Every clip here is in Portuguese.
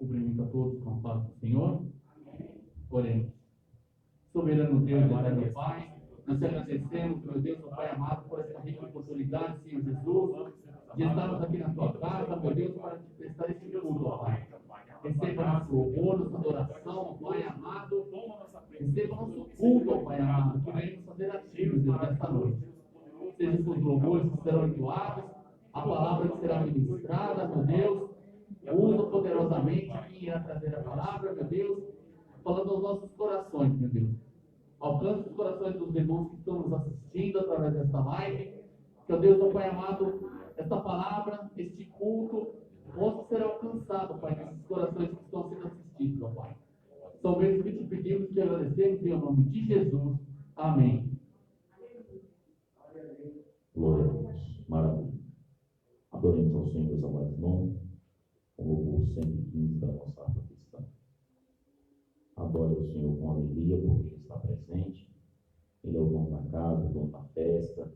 Cumprimento a todos com a paz do Senhor. Oremos. Soberano Deus, eterno Pai, nós te agradecemos, meu Deus, Pai amado, por essa rica oportunidade, Senhor Jesus, de estarmos aqui na tua casa, meu Deus, para te prestar este culto, ó Pai. Receba nosso louvor, nossa adoração, ó Pai amado. Receba nosso culto, ó Pai amado, que venhamos fazer a ti, Deus, nesta noite. Seja os louvores que serão entoados, a palavra que será ministrada, meu Deus. Usa poderosamente quem irá trazer a palavra, meu Deus, falando aos nossos corações, meu Deus. Alcance os corações dos irmãos que estão nos assistindo através desta live. Que, ó Deus, ó Pai amado, esta palavra, este culto, possa ser alcançado, Pai, nesses corações que estão sendo assistidos, ó Pai. São vezes que te pedimos e te agradecemos em nome de Jesus. Amém. Glória a Deus. Maravilha. Adoremos ao Senhor, meus amados irmãos, com o louvor 115 da nossa harpa cristã. Adore o Senhor com alegria, porque Ele está presente. Ele é o dono da casa, o dono da festa.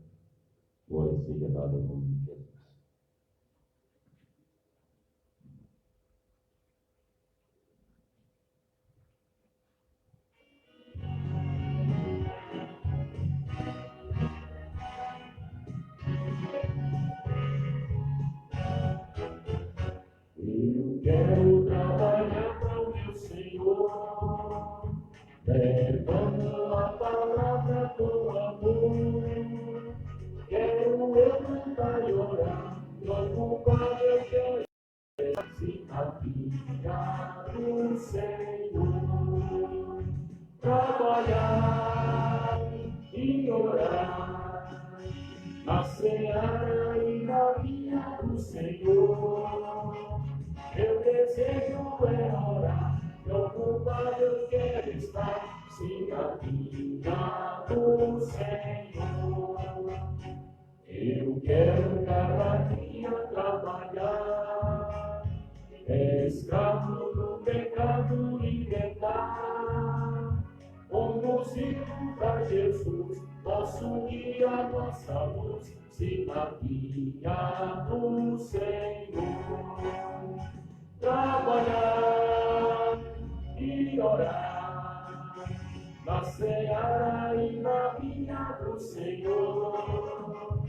Glória seja dada ao nome de Jesus. Eu quero trabalhar para o meu Senhor, levando a palavra com amor. Quero eu cantar e orar, ocupar eu quero se afiar do Senhor. Trabalhar e orar, na seara e na vinha do Senhor. Meu desejo é orar, ocupado eu quero estar, se na vinha do Senhor. Eu quero cada dia trabalhar, escravo do pecado libertar, conduzido a Jesus, nosso guia, nossa luz, se na vinha do Senhor. Trabalhar e orar, na seara e na vinha do Senhor.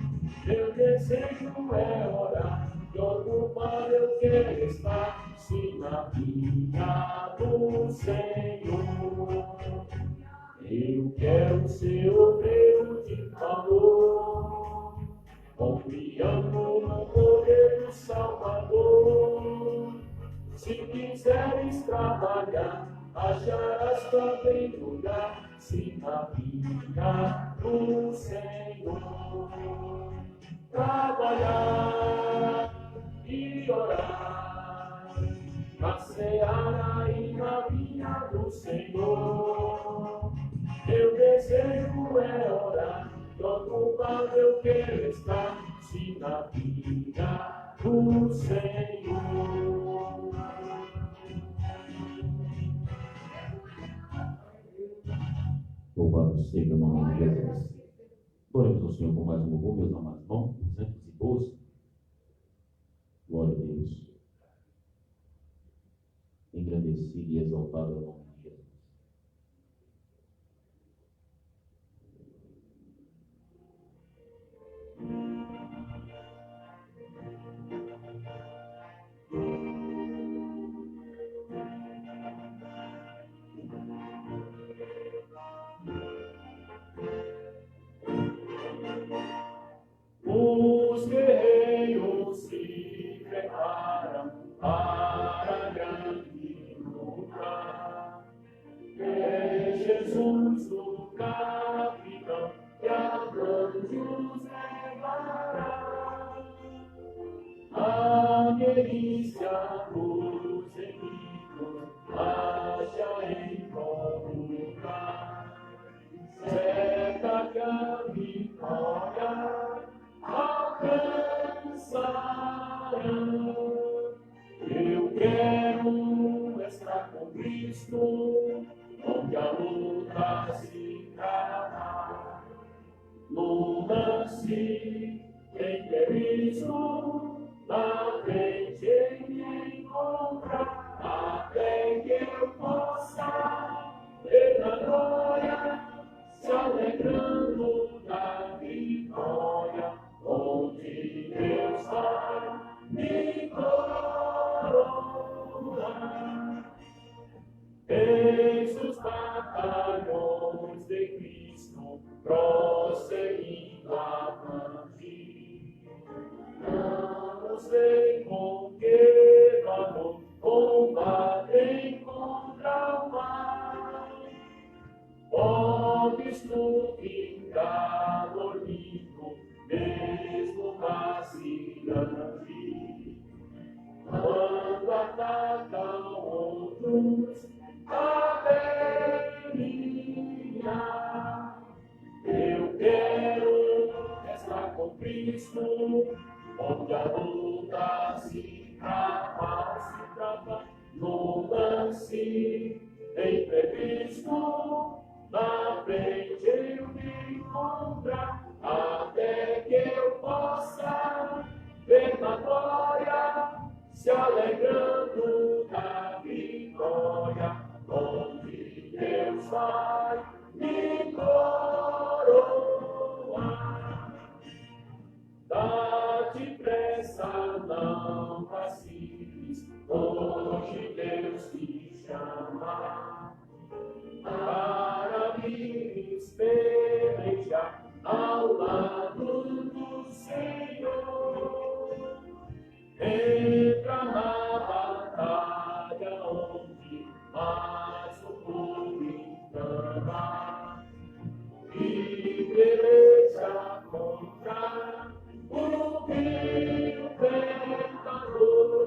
Meu desejo é orar, e ocupar eu quero estar, se na vinha do Senhor. Eu quero ser obreiro de valor, confiando no poder do Salvador. Se quiseres trabalhar, acharás também lugar, se na vinha do Senhor. Trabalhar e orar, na seara e na vinha do Senhor. Meu desejo é orar, ocupado eu quero estar, se na vinha do Senhor. Louvado seja o nome de Jesus. Glórias ao Senhor com mais um louvor, meus amados irmãos, 212. Glória a Deus. Engrandecido e exaltado é o nome de Jesus. Os guerreiros se preparam para a grande luta. É Jesus o capitão que a anjos levará. A milícia dos inimigos acha em qual lugar. Certa que a vitória alcançarão. Eu quero estar com Cristo, onde a luta se trava. No lance imprevisto, na frente ele encontra a Jesus, alegria. Eu quero estar com Cristo, onde a luta se trava no lance imprevisto. Na frente eu me encontrar, até que eu possa ver na glória, se alegrando da vitória, onde Deus vai me coroar. Dá depressa, não vaciles, hoje Deus te chama para vir pelejar ao lado do Senhor. Entra na batalha onde mais o povo clama e peleja contra o vil pecador.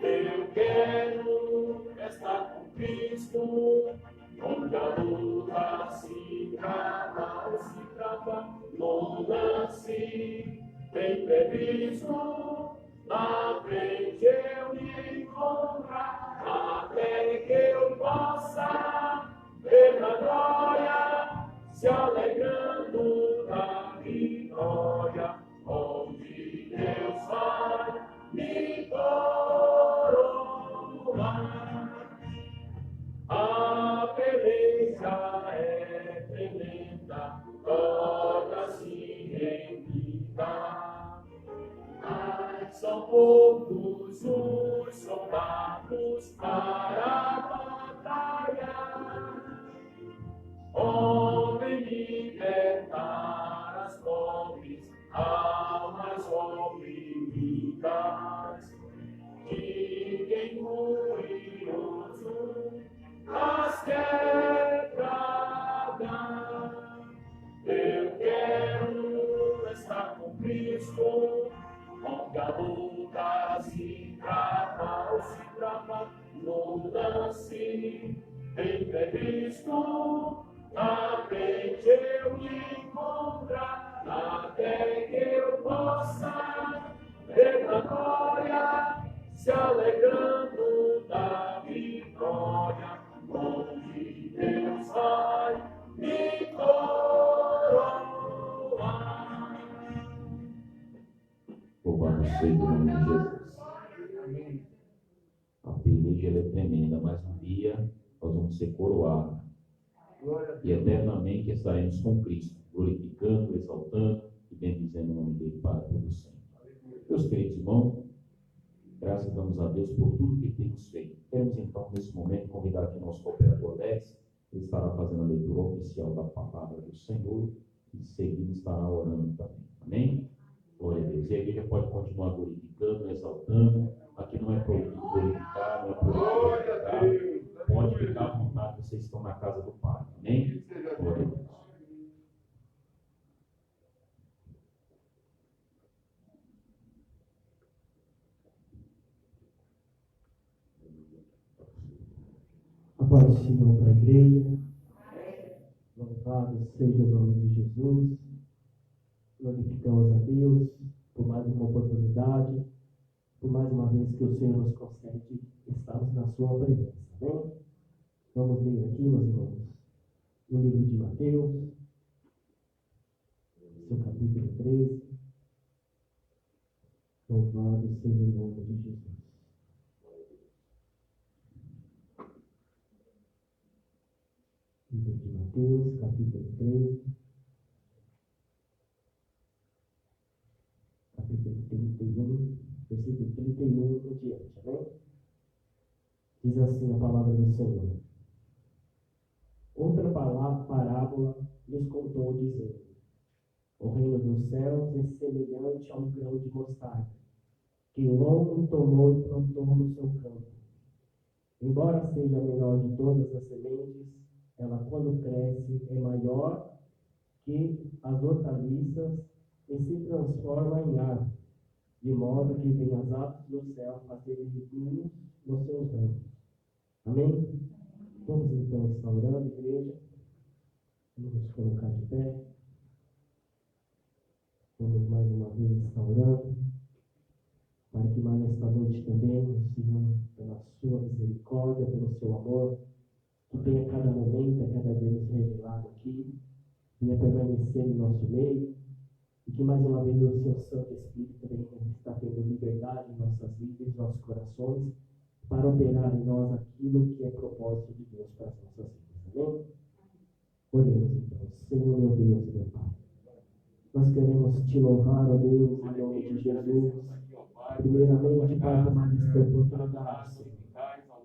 Eu quero estar com Cristo, onde a luta se trava no lance imprevisto. Na frente eu me encontrar, até que eu possa ver na glória, se alegrando da vitória, onde Deus vai me coroar. A peleja é tremenda, torna-se em vida. Mas são poucos os soldados para a batalha. Homem libertar as pobres almas oprimidas, de quem curioso as quebrada. Eu quero estar com Cristo, onde a luta se trava no lance imprevisto. Na frente eu me encontrar, até que eu possa ver na glória, se alegrando da vitória, onde Deus vai me coroar. Louvado seja o nome de Jesus. A peleja é tremenda, mas um dia nós vamos ser coroados. E eternamente estaremos com Cristo, glorificando, exaltando e bendizendo o nome dele para todo sempre. Meus queridos irmãos, graças damos a Deus por tudo que temos feito. Queremos então, nesse momento, convidar aqui nosso cooperador Alex, ele estará fazendo a leitura oficial da palavra do Senhor e em seguida estará orando também. Amém? Glória a Deus. E a igreja pode continuar glorificando, exaltando. Aqui não é proibido glorificar, não é proibido glorificar. Pode ficar à vontade, vocês estão na casa do Pai. Amém? Glória a Deus. A paz do Senhor para a igreja. Louvado seja o nome de Jesus. Glorificamos a Deus por mais uma oportunidade, por mais uma vez que o Senhor nos concede estarmos na sua presença. Amém? Vamos ler aqui, meus irmãos, no livro de Mateus, seu capítulo 13. Louvado seja o nome de Jesus. Livro de Mateus, capítulo 13, capítulo 31, versículo 31 em diante, amém? Diz assim a palavra do Senhor. Outra parábola lhes contou, dizendo: o reino dos céus é semelhante a um grão de mostarda, que o homem tomou e plantou no seu campo. Embora seja a menor de todas as sementes, ela, quando cresce, é maior que as hortaliças e se transforma em árvore, de modo que vem as aves do céu fazerem ninhos nos seus ramos. Amém? Vamos então estar orando, igreja. Vamos nos colocar de pé. Vamos mais uma vez estar orando. Para que mais nesta noite também, o Senhor, pela sua misericórdia, pelo seu amor, que tenha cada momento, a cada dia nos revelado aqui, venha permanecer em nosso meio, e que mais uma vez o seu Santo Espírito venha estar tendo liberdade em nossas vidas, em nossos corações, para operar em nós aquilo que é propósito de Deus para as nossas vidas. Amém? Oremos então. Senhor, meu Deus e meu Pai, nós queremos te louvar, ó Deus, em nome de Jesus. Primeiramente, Pai, por mais esta oportunidade, Senhor,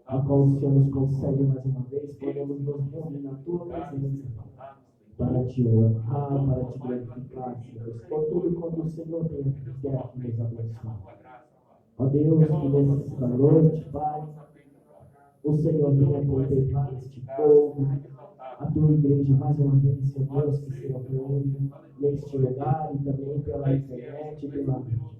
a qual o Senhor nos concede mais uma vez, podemos nos reunir na tua presença, Pai, para te honrar, para te glorificar, Senhor, por tudo quanto o Senhor quer nos abençoar. Ó Deus, que nesta noite, Pai, o Senhor venha contemplar este povo, a tua igreja mais uma vez, Senhor Deus, que se reúne neste lugar e também pela internet e pela mídia.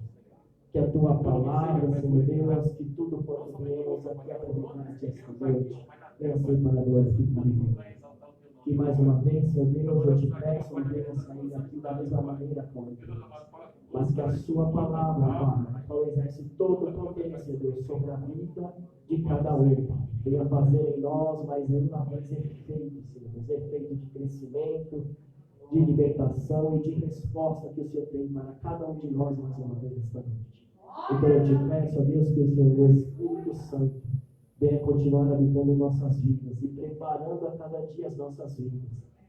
Que a tua palavra, Senhor Deus, que tudo quanto viemos aqui apresentar-te esta noite, venha ser para a glória de Deus. Que mais uma vez, Senhor Deus, eu te peço, não venha sair aqui da mesma maneira como entramos, mas que a sua palavra, Pai, a qual exerce todo o poder, Senhor Deus, sobre a vida de cada um, venha fazer em nós mais uma vez efeito, Senhor Deus, efeito de crescimento, de libertação e de resposta que o Senhor tem para cada um de nós mais uma vez esta noite. Então eu te peço, ó Deus, que o Senhor, o Espírito Santo, venha continuar habitando em nossas vidas e preparando a cada dia as nossas vidas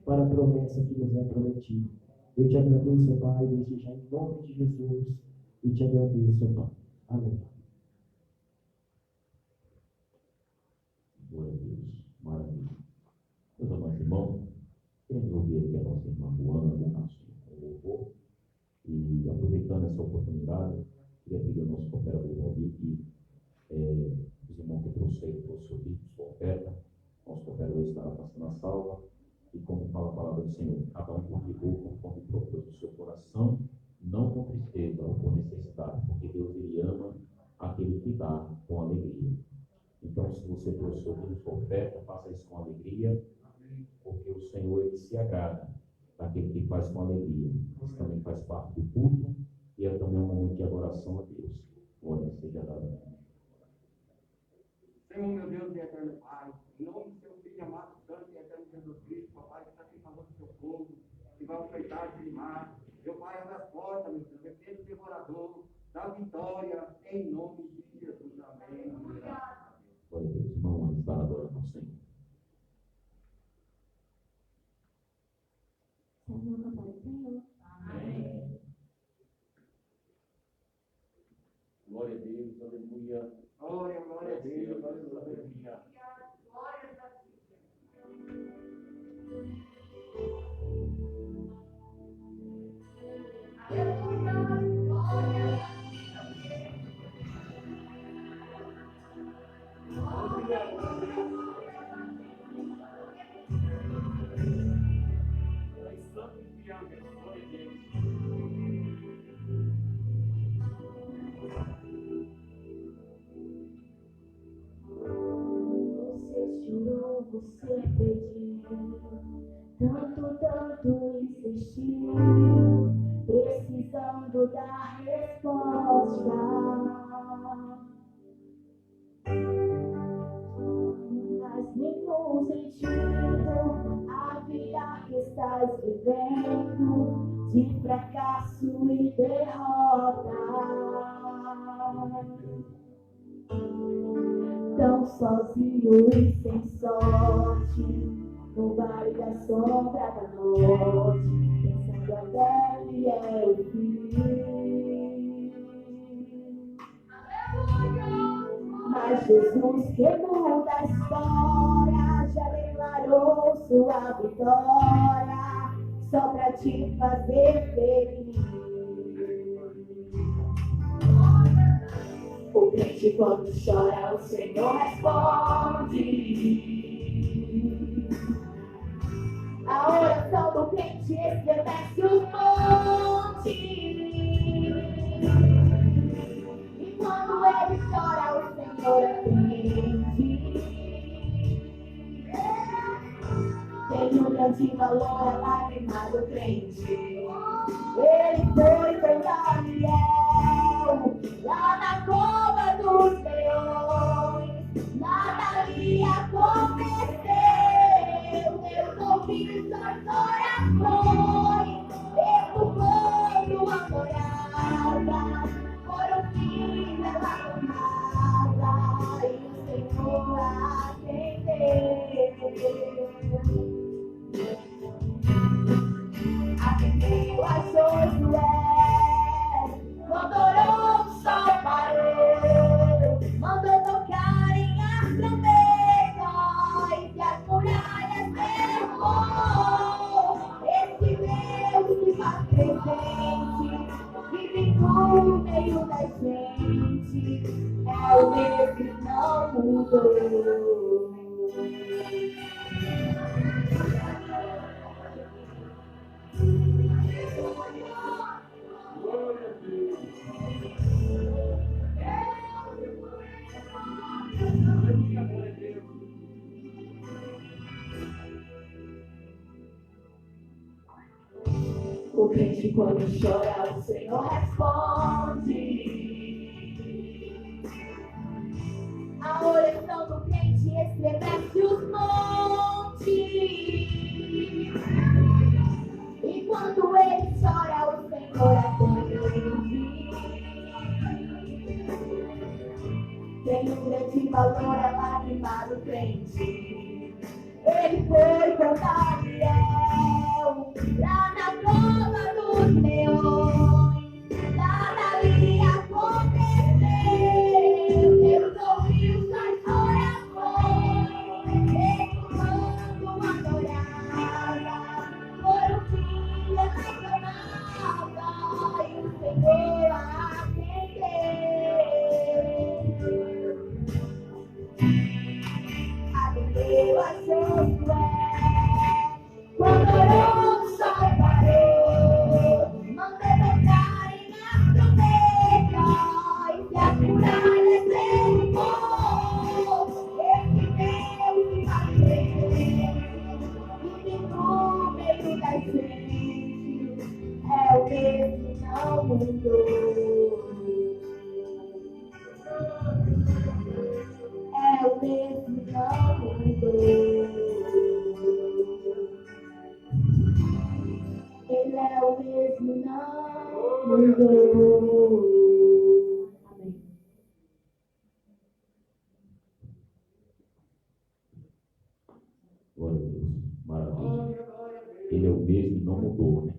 para a promessa que nos é prometida. Eu te agradeço, Pai, desde já em nome de Jesus, e te agradeço, Pai. Amém. Glória a Deus. Maravilha. Meus amados irmãos, queremos ouvir aqui a nossa irmã Luana, do nosso louvor, e aproveitando essa oportunidade, queria pedir ao nosso cooperador Valdir que os irmãos que trouxeram para o seu vídeo, sua oferta, nosso cooperador estará passando a salva, e como fala a palavra do Senhor, cada um contribua conforme propôs no seu coração, não com tristeza ou por necessidade, porque Deus ele ama aquele que dá com alegria. Então, se você trouxe sua oferta, faça isso com alegria, porque o Senhor ele se agrada daquele que faz com alegria. Isso também faz parte do culto e é também um momento de adoração a Deus. Glória seja dada. Senhor, meu Deus e eterno Pai, em nome do seu Filho amado, Santo e eterno Jesus Cristo, papai, que está aqui falando do seu povo, que vai ofertar e limar. Meu Pai, abre as portas, meu Deus, repreenda o devorador, dá vitória, em nome de Jesus. Amém. Glória a Deus. Irmão, vamos estar adorando ao Senhor. Amém. Glória a Deus, aleluia. Glória, glória a Deus, aleluia. Você pediu, tanto insistiu, precisando da resposta. Mas nenhum sentido a vida que estás vivendo, de fracasso e derrota. Tão sozinho e sem sorte, no vale da sombra da morte, pensando até que é o fim. Mas Jesus que muda a história, já declarou sua vitória, só pra te fazer feliz. O crente quando chora, o Senhor responde. A oração do crente estremece o monte. E quando ele chora, o Senhor atende. grande valor a lágrima do crente. Ele foi com Daniel lá na cova dos leões. Nada lhe aconteceu. Deus ouviu suas orações. Derrubando a muralha, foram filhas da jornada e o Senhor atendeu a Josué. Quando orou, o sol parou, mandou tocarem as trombetas e as muralhas derrubou. Esse Deus que faz presente, vive no meio da gente, é o Deus que não mudou. O crente quando chora, o Senhor responde. A oração do crente estremece os montes. E quando ele chora, o Senhor atende. Tem um grande valor a lágrima do crente. Ele foi com Daniel lá na cova dos leões. Nada lhe aconteceu. Deus ouviu suas orações. Derrubando uma muralha, foram filhas da jornada e o Senhor atendeu a Josué. Quando orou, o sol parou, mandou tocarem as trombetas e as muralhas derrubou. Esse Deus que faz presente, vive no meio da gente, é o mesmo que não mudou. É o mesmo que não mudou. Ele é o mesmo, não mudou. Amém. Glória a Deus. Maravilha. Ele é o mesmo e não mudou, né?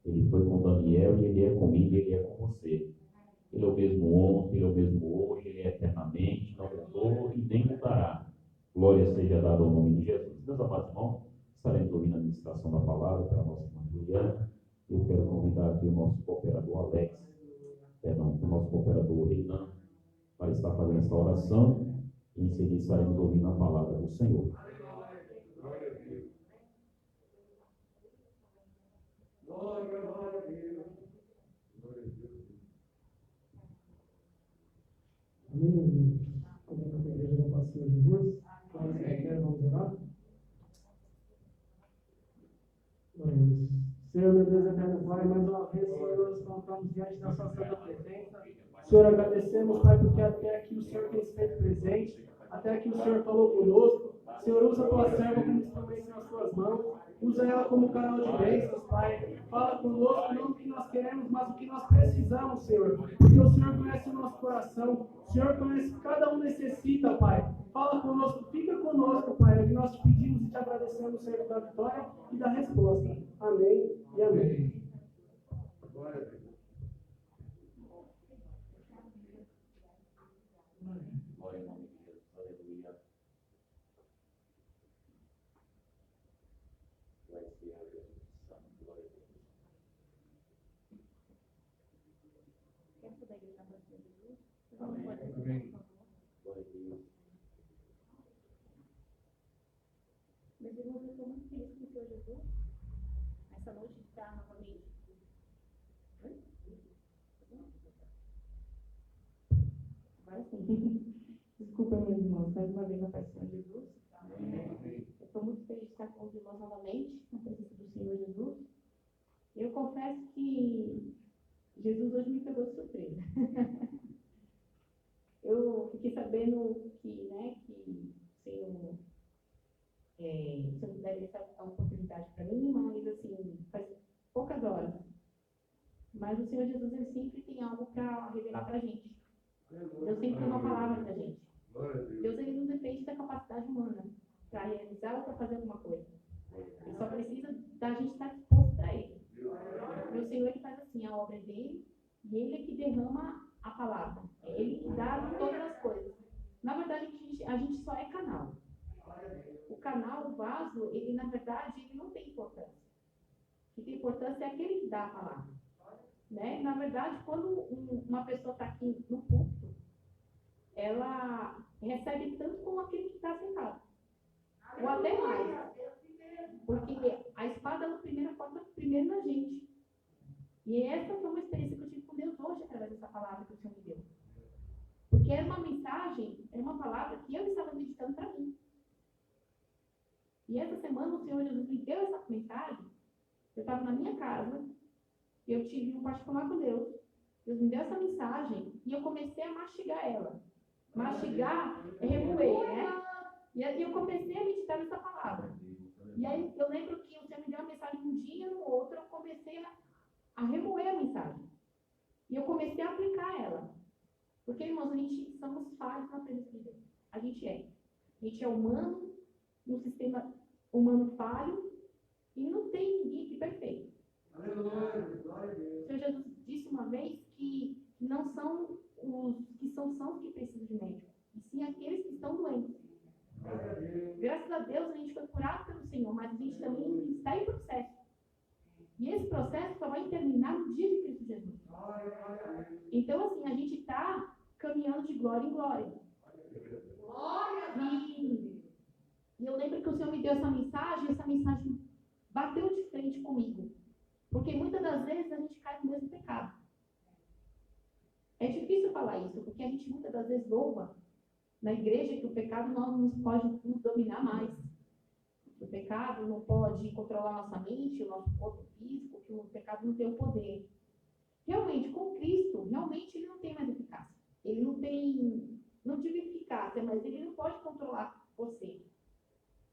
Ele foi com Daniel e ele é comigo e ele é com você. Ele é o mesmo ontem, ele é o mesmo hoje, ele é eternamente, não mudou e nem mudará. Glória seja dada ao nome de Jesus. Meus amados irmãos, estaremos ouvindo a ministração da palavra para a nossa irmã Juliana. Eu quero convidar aqui o nosso cooperador Alex, o nosso cooperador Reinan, para estar fazendo essa oração e em seguida estaremos ouvindo a palavra do Senhor. Amém. Como é que a igreja da paz do Senhor Jesus? Vamos orar? Senhor, meu Deus eterno Pai, mais uma vez, Senhor, nós estamos diante da sua santa presença. Senhor, agradecemos, Pai, porque até aqui o Senhor tem se feito presente, até aqui o Senhor falou conosco. Senhor, usa a tua serva como instrumento nas tuas mãos, usa ela como canal de bênçãos, Pai. Fala conosco, não o que nós queremos, mas o que nós precisamos, Senhor, porque o Senhor conhece o nosso coração, o Senhor conhece o que cada um necessita, Pai. Fala conosco, fica conosco, Pai, é o que nós te pedimos e te agradecemos, Senhor, da vitória e da resposta. Amém e amém. Glória a Deus. Glória em nome de Jesus. Aleluia. Glória a Deus. Glória a Deus. Dentro da igreja da Senhor Jesus. Amém. Amém. Glória a Deus. Meus irmãos, eu estou muito feliz com o Senhor Jesus. Essa noite de estar novamente. Agora sim. Desculpa, meus irmãos, mais uma vez na paz do Senhor Jesus. Eu estou muito feliz de estar estar com os irmãos novamente, na presença do Senhor Jesus. Eu confesso que Jesus hoje me pegou de surpresa. Eu fiquei sabendo que o Senhor deve essa oportunidade para mim, mas assim, faz poucas horas. Mas o Senhor Jesus, ele sempre tem algo para revelar para a gente. Deus sempre tem uma palavra para a gente. Deus, ele não depende da capacidade humana para realizar ou para fazer alguma coisa. Ele só precisa da gente estar disposto para ele. O Senhor, ele faz assim, a obra é dele, e ele é que derrama a palavra. É ele que dá todas as coisas. Na verdade, a gente só é canal. O canal, o vaso, ele na verdade, ele não tem importância. O que tem importância é aquele que dá a palavra. Né? Na verdade, quando uma pessoa está aqui no púlpito, ela recebe tanto como aquele que está sentado. Ou até mais. Porque a espada, ela corta primeiro na gente. E essa foi uma experiência que eu tive com Deus hoje, através dessa palavra que o Senhor me deu. Porque era uma mensagem, era uma palavra que eu estava meditando para mim. E essa semana o Senhor Jesus me deu essa mensagem. Eu estava na minha casa, e eu tive um particular com Deus. Deus me deu essa mensagem, e eu comecei a mastigar ela. Mastigar é remoer, né? E aí eu comecei a meditar nessa palavra. E aí eu lembro que o Senhor me deu uma mensagem um dia, no outro eu comecei a remoer a mensagem. E eu comecei a aplicar ela. Porque, irmãos, a gente somos falhos na presença de Deus. A gente é. A gente é humano, no sistema humano falho, e não tem ninguém aqui perfeito. O Senhor Jesus disse uma vez que não são os que são sãos que precisam de médico, e sim aqueles que estão doentes. Graças a Deus a gente foi curado pelo Senhor, mas a gente também está em processo. E esse processo só vai terminar no dia de Cristo Jesus. Então, assim, a gente está caminhando de glória em glória. E eu lembro que o Senhor me deu essa mensagem bateu de frente comigo. Porque muitas das vezes a gente cai no mesmo pecado. É difícil falar isso, porque a gente muitas das vezes louva na igreja que o pecado não pode nos dominar mais. O pecado não pode controlar nossa mente, o nosso corpo físico, que o pecado não tem o poder. Realmente, com Cristo, realmente ele não tem mais eficácia. Ele não digo eficácia, mas ele não pode controlar você.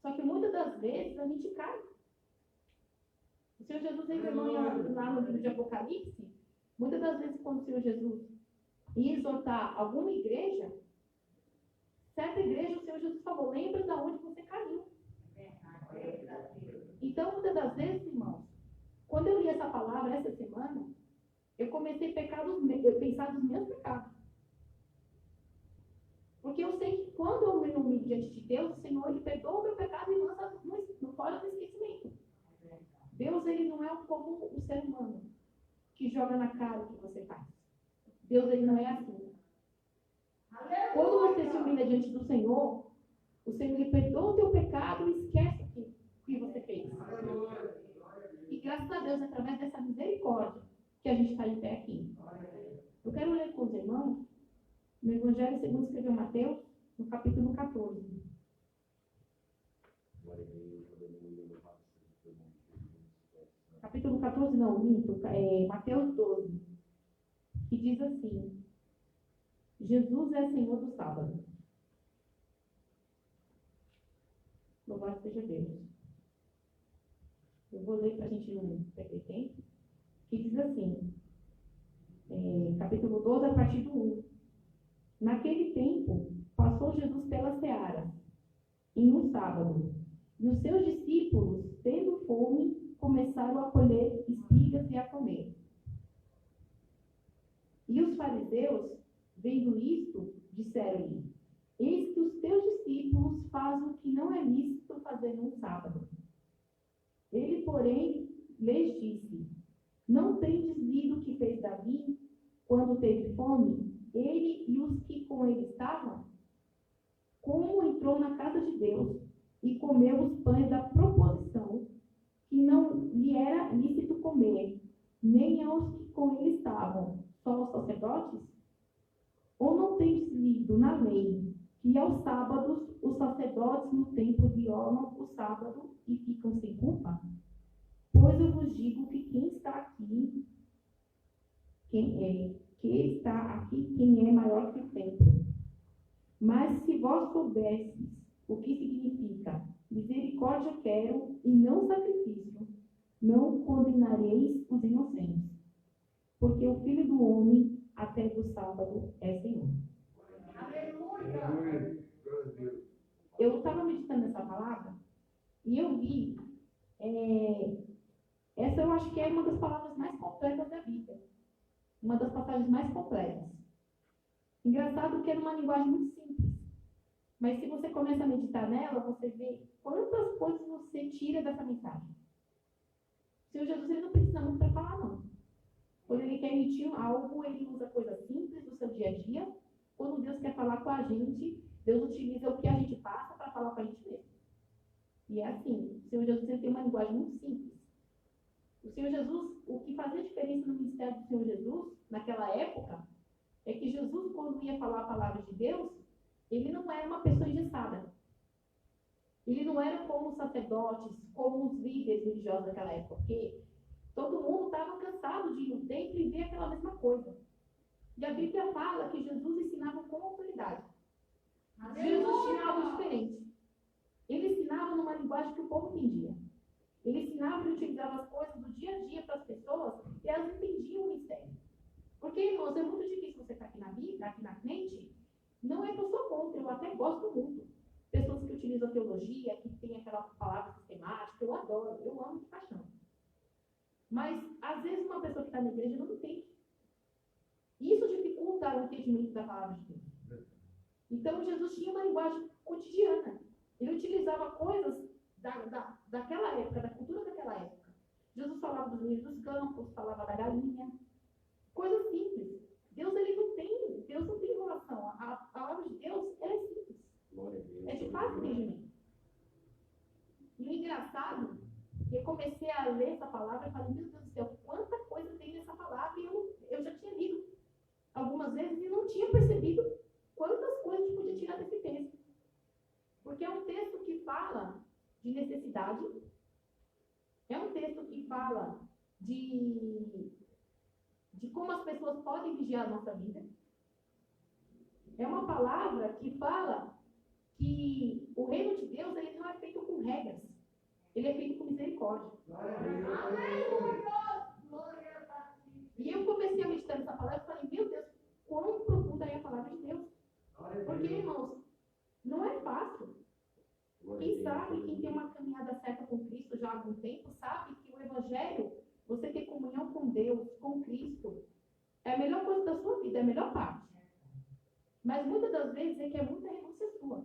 Só que muitas das vezes a gente cai. O Senhor Jesus revelou lá no livro de Apocalipse, muitas das vezes quando o Senhor Jesus ia exortar alguma igreja, certa igreja, o Senhor Jesus falou, lembra de onde você caiu. Então, muitas das vezes, irmãos, quando eu li essa palavra essa semana, eu comecei a pensar nos meus pecados. Porque eu sei que quando eu me humilho diante de Deus, o Senhor, ele perdoa o meu pecado e lança fora do esquecimento. Deus, ele não é como o ser humano, que joga na cara o que você faz. Deus, ele não é assim. Quando você se humilha diante do Senhor, o Senhor, ele perdoa o teu pecado e esquece o que você fez. E graças a Deus, através dessa misericórdia, que a gente está em pé aqui. Eu quero ler com os irmãos, no Evangelho segundo escreveu Mateus, no capítulo 14. Capítulo 14, não, minto, Mateus 12, que diz assim, Jesus é Senhor do sábado. Louvado seja Deus. Eu vou ler para a gente não perder tempo, que diz assim, capítulo 12, a partir do 1. Naquele tempo, passou Jesus pela seara, em um sábado, e os seus discípulos, tendo fome, começaram a colher espigas e a comer. E os fariseus, vendo isto, disseram-lhe, eis que os teus discípulos fazem o que não é lícito fazer num sábado. Ele, porém, lhes disse, não tendes lido o que fez Davi, quando teve fome, ele e os que com ele estavam? Como entrou na casa de Deus e comeu os pães da proposição, que não lhe era lícito comer, nem aos que com ele estavam, só os sacerdotes? Ou não tendes lido na lei E aos sábados, os sacerdotes no templo violam o sábado e ficam sem culpa? Pois eu vos digo que quem está aqui quem é maior que o templo. Mas se vós soubesseis o que significa misericórdia quero e não sacrifício, não condenareis os inocentes, porque o Filho do Homem até do sábado é Senhor. Eu estava meditando nessa palavra e eu vi, essa eu acho que é uma das palavras mais completas da Bíblia, uma das passagens mais completas. Engraçado que é uma linguagem muito simples, mas se você começa a meditar nela, você vê quantas coisas você tira dessa mensagem. O Senhor Jesus ele não precisa muito para falar, não. Quando ele quer emitir algo, ele usa coisas simples do seu dia a dia. Quando Deus quer falar com a gente, Deus utiliza o que a gente passa para falar com a gente mesmo. E é assim, o Senhor Jesus ele tem uma linguagem muito simples. O Senhor Jesus, o que fazia diferença no ministério do Senhor Jesus, naquela época, é que Jesus, quando ia falar a palavra de Deus, ele não era uma pessoa engessada. Ele não era como os sacerdotes, como os líderes religiosos daquela época, porque todo mundo estava cansado de ir no templo e ver aquela mesma coisa. E a Bíblia fala que Jesus ensinava com autoridade. Jesus tinha algo diferente. Ele ensinava numa linguagem que o povo entendia. Ele ensinava e utilizava as coisas do dia a dia para as pessoas e elas entendiam o mistério. Porque, irmãos, é muito difícil você estar aqui na Bíblia, aqui na frente. Não é que eu sou contra, eu até gosto muito. Pessoas que utilizam a teologia, que tem aquela palavra sistemática, eu adoro, eu amo de paixão. Mas, às vezes, uma pessoa que está na igreja não entende. Isso dificulta o entendimento da palavra de Deus. Então, Jesus tinha uma linguagem cotidiana. Ele utilizava coisas daquela época, da cultura daquela época. Jesus falava dos milhos dos campos, falava da galinha. Coisas simples. Deus não tem enrolação. A palavra de Deus é simples. É de fácil entendimento. E o engraçado, que eu comecei a ler essa palavra e falei, meu Deus do céu, quanta coisa tem nessa palavra. E eu já tinha lido algumas vezes e não tinha percebido quantas coisas a gente podia tirar desse texto. Porque é um texto que fala de necessidade, é um texto que fala de como as pessoas podem vigiar a nossa vida. É uma palavra que fala que o reino de Deus ele não é feito com regras, ele é feito com misericórdia. E eu comecei a meditar nessa palavra e falei, meu Deus, quão profunda é a palavra de Deus. Porque, irmãos, não é fácil. Quem sabe, quem tem uma caminhada certa com Cristo já há algum tempo, sabe que o Evangelho, você ter comunhão com Deus, com Cristo, é a melhor coisa da sua vida, é a melhor parte. Mas muitas das vezes é que é muita renúncia sua.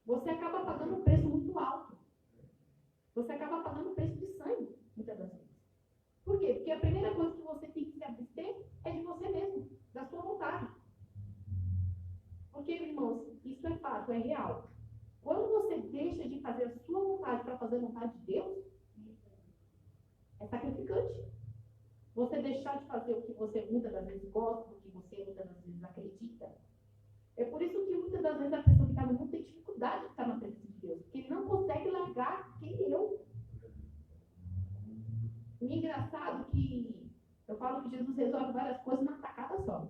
Você acaba pagando um preço muito alto. Você acaba pagando um preço de sangue, muitas das vezes. Por quê? Porque a primeira coisa que você tem que se abster é de você mesmo, da sua vontade. Porque, irmãos, isso é fato, é real. Quando você deixa de fazer a sua vontade para fazer a vontade de Deus, é sacrificante. Você deixar de fazer o que você muitas das vezes gosta, o que você muitas das vezes acredita. É por isso que muitas das vezes a pessoa que está no mundo tem dificuldade de estar na presença de Deus, porque ele não consegue largar quem eu. O engraçado é que eu falo que Jesus resolve várias coisas numa tacada só.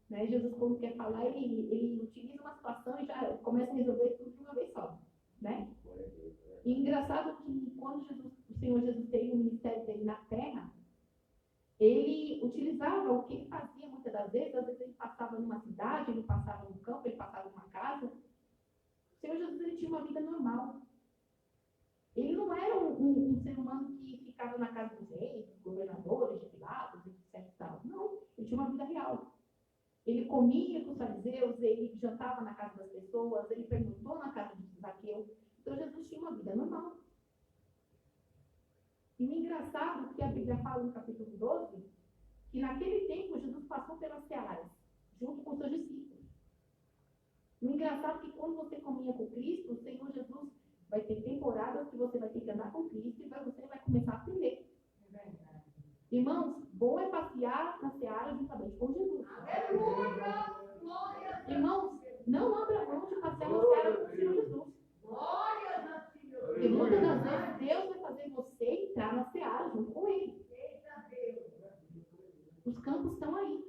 Né? Jesus, quando quer falar, ele utiliza uma situação e já começa a resolver tudo de uma vez só. Né? E engraçado que quando o Senhor Jesus teve o ministério dele na terra, ele utilizava o que ele fazia muitas das vezes. Às vezes ele passava numa cidade, ele passava no campo, ele passava numa casa. O Senhor Jesus ele tinha uma vida normal. Ele não era um ser humano que ficava na casa dos reis, dos governadores, de Pilatos, etc. Não, ele tinha uma vida real. Ele comia com os fariseus, ele jantava na casa das pessoas, ele perguntou na casa de Zaqueu. Então Jesus tinha uma vida normal. E o engraçado é que a Bíblia fala no capítulo 12, que naquele tempo Jesus passou pelas searas, junto com seus discípulos. O engraçado é que quando você caminha com Cristo, o Senhor Jesus vai ter temporadas que você vai ter que andar com Cristo e você vai começar a aprender. Irmãos, bom é passear na seara juntamente com Jesus. Irmãos, Não abra mão de passear na seara com o Senhor Jesus. Porque muitas das vezes Deus vai fazer você entrar na seara junto com Ele. Os campos estão aí.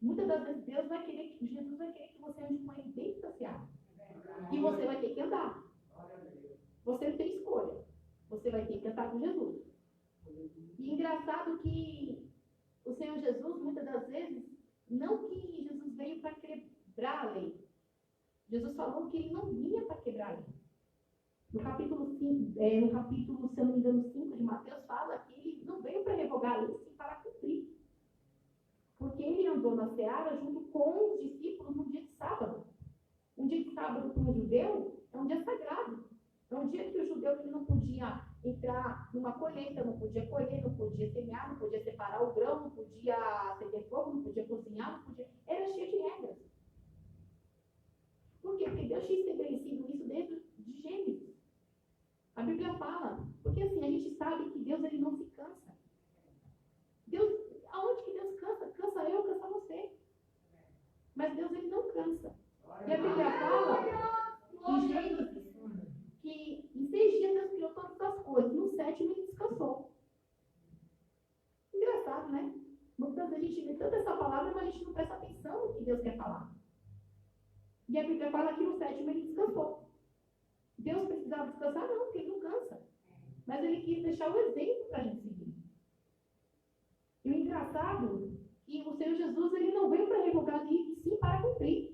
Muitas das vezes Jesus vai querer que você ande com Ele dentro da seara. E você vai ter que andar. Você não tem escolha. Você vai ter que andar com Jesus. E engraçado que o Senhor Jesus, muitas das vezes, não que Jesus veio para quebrar a lei. Jesus falou que Ele não vinha para quebrar a lei. No capítulo 5, se eu não me engano, 5 de Mateus, fala que Ele não veio para revogar a lei, sim para cumprir. Porque Ele andou na seara junto com os discípulos no dia de sábado. Um dia de sábado para um judeu é um dia sagrado. É um dia que o judeu ele não podia entrar numa colheita, não podia colher, não podia semear, não podia separar o grão, não podia acender fogo, não podia cozinhar, não podia... Era cheio de regras. Por quê? Porque Deus tinha estabelecido isso desde de Gênesis. A Bíblia fala, porque assim, a gente sabe que Deus ele não se cansa. Deus, aonde que Deus cansa? Cansa eu, cansa você. Mas Deus ele não cansa. E a Bíblia fala em Gênesis que em 6 dias Deus criou todas as coisas, no 7º ele descansou. Engraçado, né? Muitas vezes a gente vê tanta essa palavra, mas a gente não presta atenção no que Deus quer falar. E a Bíblia fala que no 7º ele descansou. Deus precisava descansar? Não, porque ele não cansa. Mas ele quis deixar o exemplo para a gente seguir. E o engraçado é que o Senhor Jesus ele não veio para revogar a lei, sim para cumprir.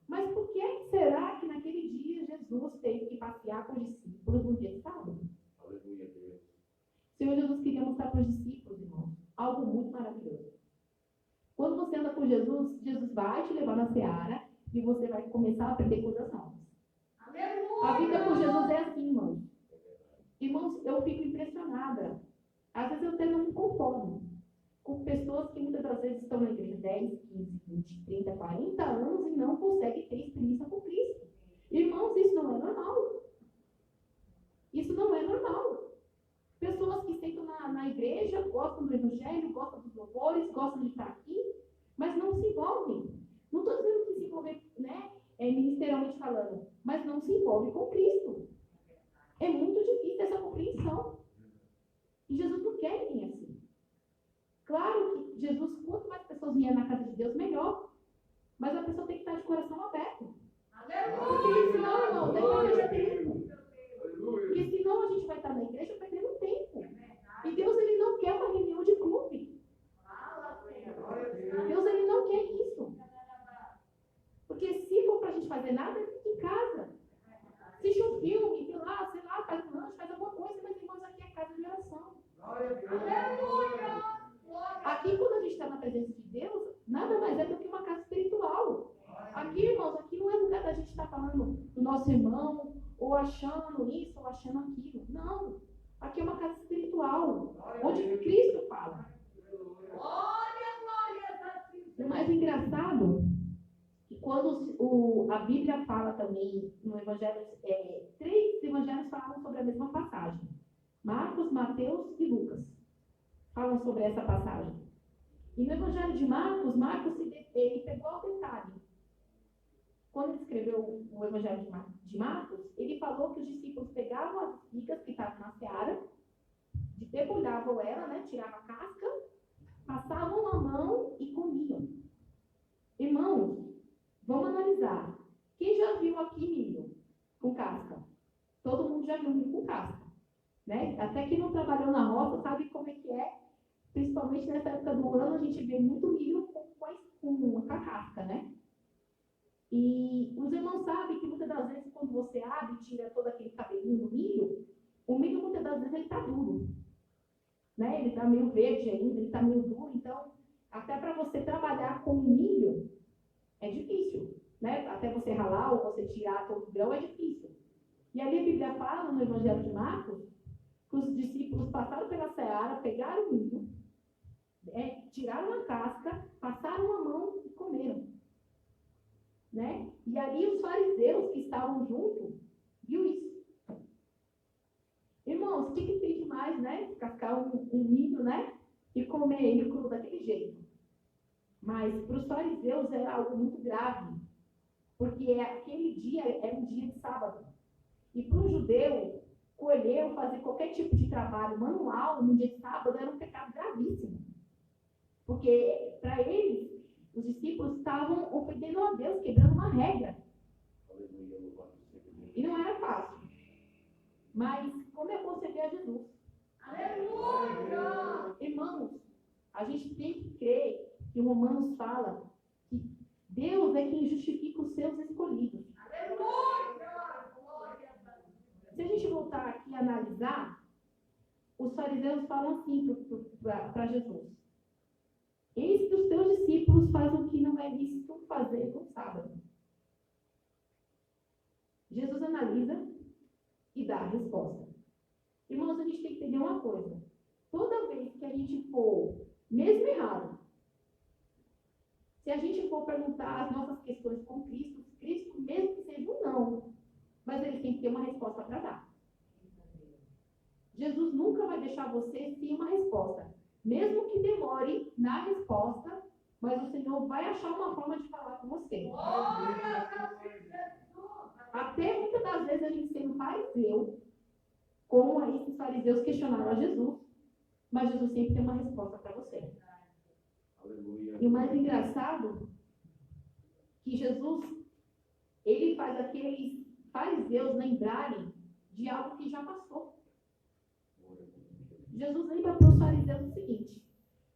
Mas por que será que naquele dia Jesus teve que passear com os discípulos no dia de sábado? Aleluia, Deus. O Senhor Jesus queria mostrar para os discípulos, irmãos, algo muito maravilhoso. Quando você anda com Jesus, Jesus vai te levar na seara e você vai começar a aprender coisas novas. A vida com Jesus é assim, irmãos. Irmãos, eu fico impressionada. Às vezes eu até não me conformo com pessoas que muitas das vezes estão na igreja 10, 15, 20, 30, 40 anos e não conseguem ter experiência com Cristo. Irmãos, isso não é normal. Isso não é normal. Pessoas que sentam na igreja, gostam do evangelho, gostam dos louvores, gostam de estar aqui, mas não se envolvem. Não estou dizendo que se envolver, né, ministerialmente falando, mas não se envolve com Cristo. É muito difícil essa compreensão. E Jesus não quer ninguém assim. Claro que Jesus, quanto mais pessoas vierem na casa de Deus, melhor. Mas a pessoa tem que estar de coração aberto. Porque senão, irmão, você vai perder tempo. Porque senão a gente vai estar na igreja perdendo tempo. E Deus, ele não quer uma reunião de clube. Deus, ele não quer isso. Porque se for para a gente fazer nada, fica em casa. Assiste um filme, sei lá, faz um lanche, faz alguma coisa, mas irmãos, aqui é casa de oração. Aqui, quando a gente está na presença de Deus, nada mais é do que uma casa espiritual. Aqui, irmãos, aqui não é lugar da gente estar falando do nosso irmão, ou achando isso, ou achando aquilo. Não. Aqui é uma casa espiritual, onde Cristo fala. O mais engraçado é que quando a Bíblia fala também, no Evangelho, 3 evangelhos falam sobre a mesma passagem. Marcos, Mateus e Lucas falam sobre essa passagem. E no Evangelho de Marcos ele pegou ao detalhe. Quando ele escreveu o Evangelho de Marcos, ele falou que os discípulos pegavam as espigas que estavam na seara, debulhavam ela, né, tiravam a casca, passavam a mão e comiam. Irmãos, vamos analisar. Quem já viu aqui milho com casca? Todo mundo já viu milho com casca. Né? Até quem não trabalhou na roça sabe como é que é. Principalmente nessa época do ano, a gente vê muito milho com a casca, né? E os irmãos sabem que muitas das vezes, quando você abre e tira todo aquele cabelinho do milho, o milho muitas das vezes ele está duro. Né? Ele está meio verde ainda, ele está meio duro. Então, até para você trabalhar com milho, é difícil. Né? Até você ralar ou você tirar todo o grão, é difícil. E ali a Bíblia fala, no Evangelho de Marcos, que os discípulos passaram pela seara, pegaram o milho, tiraram a casca, passaram a mão e comeram. Né? E ali os fariseus que estavam junto, viu isso. Irmãos, o que tem demais, né? Descascar um milho, né? E comer ele cru daquele jeito. Mas para os fariseus era algo muito grave. porque aquele dia era um dia de sábado. E para um judeu, colher ou fazer qualquer tipo de trabalho manual no dia de sábado era um pecado gravíssimo. Porque, para eles, os discípulos estavam ofendendo a Deus, quebrando uma regra. E não era fácil. Mas, como é bom servir a Jesus. Aleluia! Irmãos, a gente tem que crer que Romanos fala que Deus é quem justifica os seus escolhidos. Se a gente voltar aqui a analisar, os fariseus falam assim para Jesus: eis que os teus discípulos fazem o que não é lícito fazer no sábado. Jesus analisa e dá a resposta. Irmãos, a gente tem que entender uma coisa. Toda vez que a gente for, mesmo errado, se a gente for perguntar as nossas questões com Cristo, Cristo, mesmo que seja um não, mas ele tem que ter uma resposta para dar. Jesus nunca vai deixar você sem uma resposta. Mesmo que demore na resposta, mas o Senhor vai achar uma forma de falar com você. Até muitas das vezes a gente sendo fariseu, como aí esses fariseus questionaram a Jesus, mas Jesus sempre tem uma resposta para você. E o mais engraçado, que Jesus, ele faz aqueles fariseus lembrarem de algo que já passou. Jesus lembra para os fariseus o seguinte: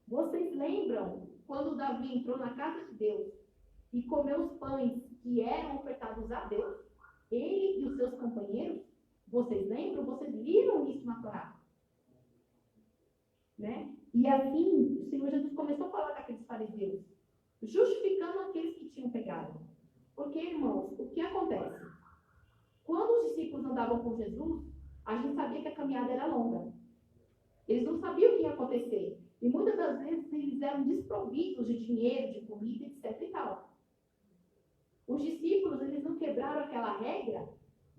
vocês lembram quando Davi entrou na casa de Deus e comeu os pães que eram ofertados a Deus? Ele e os seus companheiros? Vocês lembram? Vocês viram isso na Torá? Né? E assim, o Senhor Jesus começou a falar daqueles fariseus, justificando aqueles que tinham pegado. Porque, irmãos, o que acontece? Quando os discípulos andavam com Jesus, a gente sabia que a caminhada era longa. Eles não sabiam o que ia acontecer. E muitas das vezes eles eram desprovidos de dinheiro, de comida, etc. e tal. Os discípulos, eles não quebraram aquela regra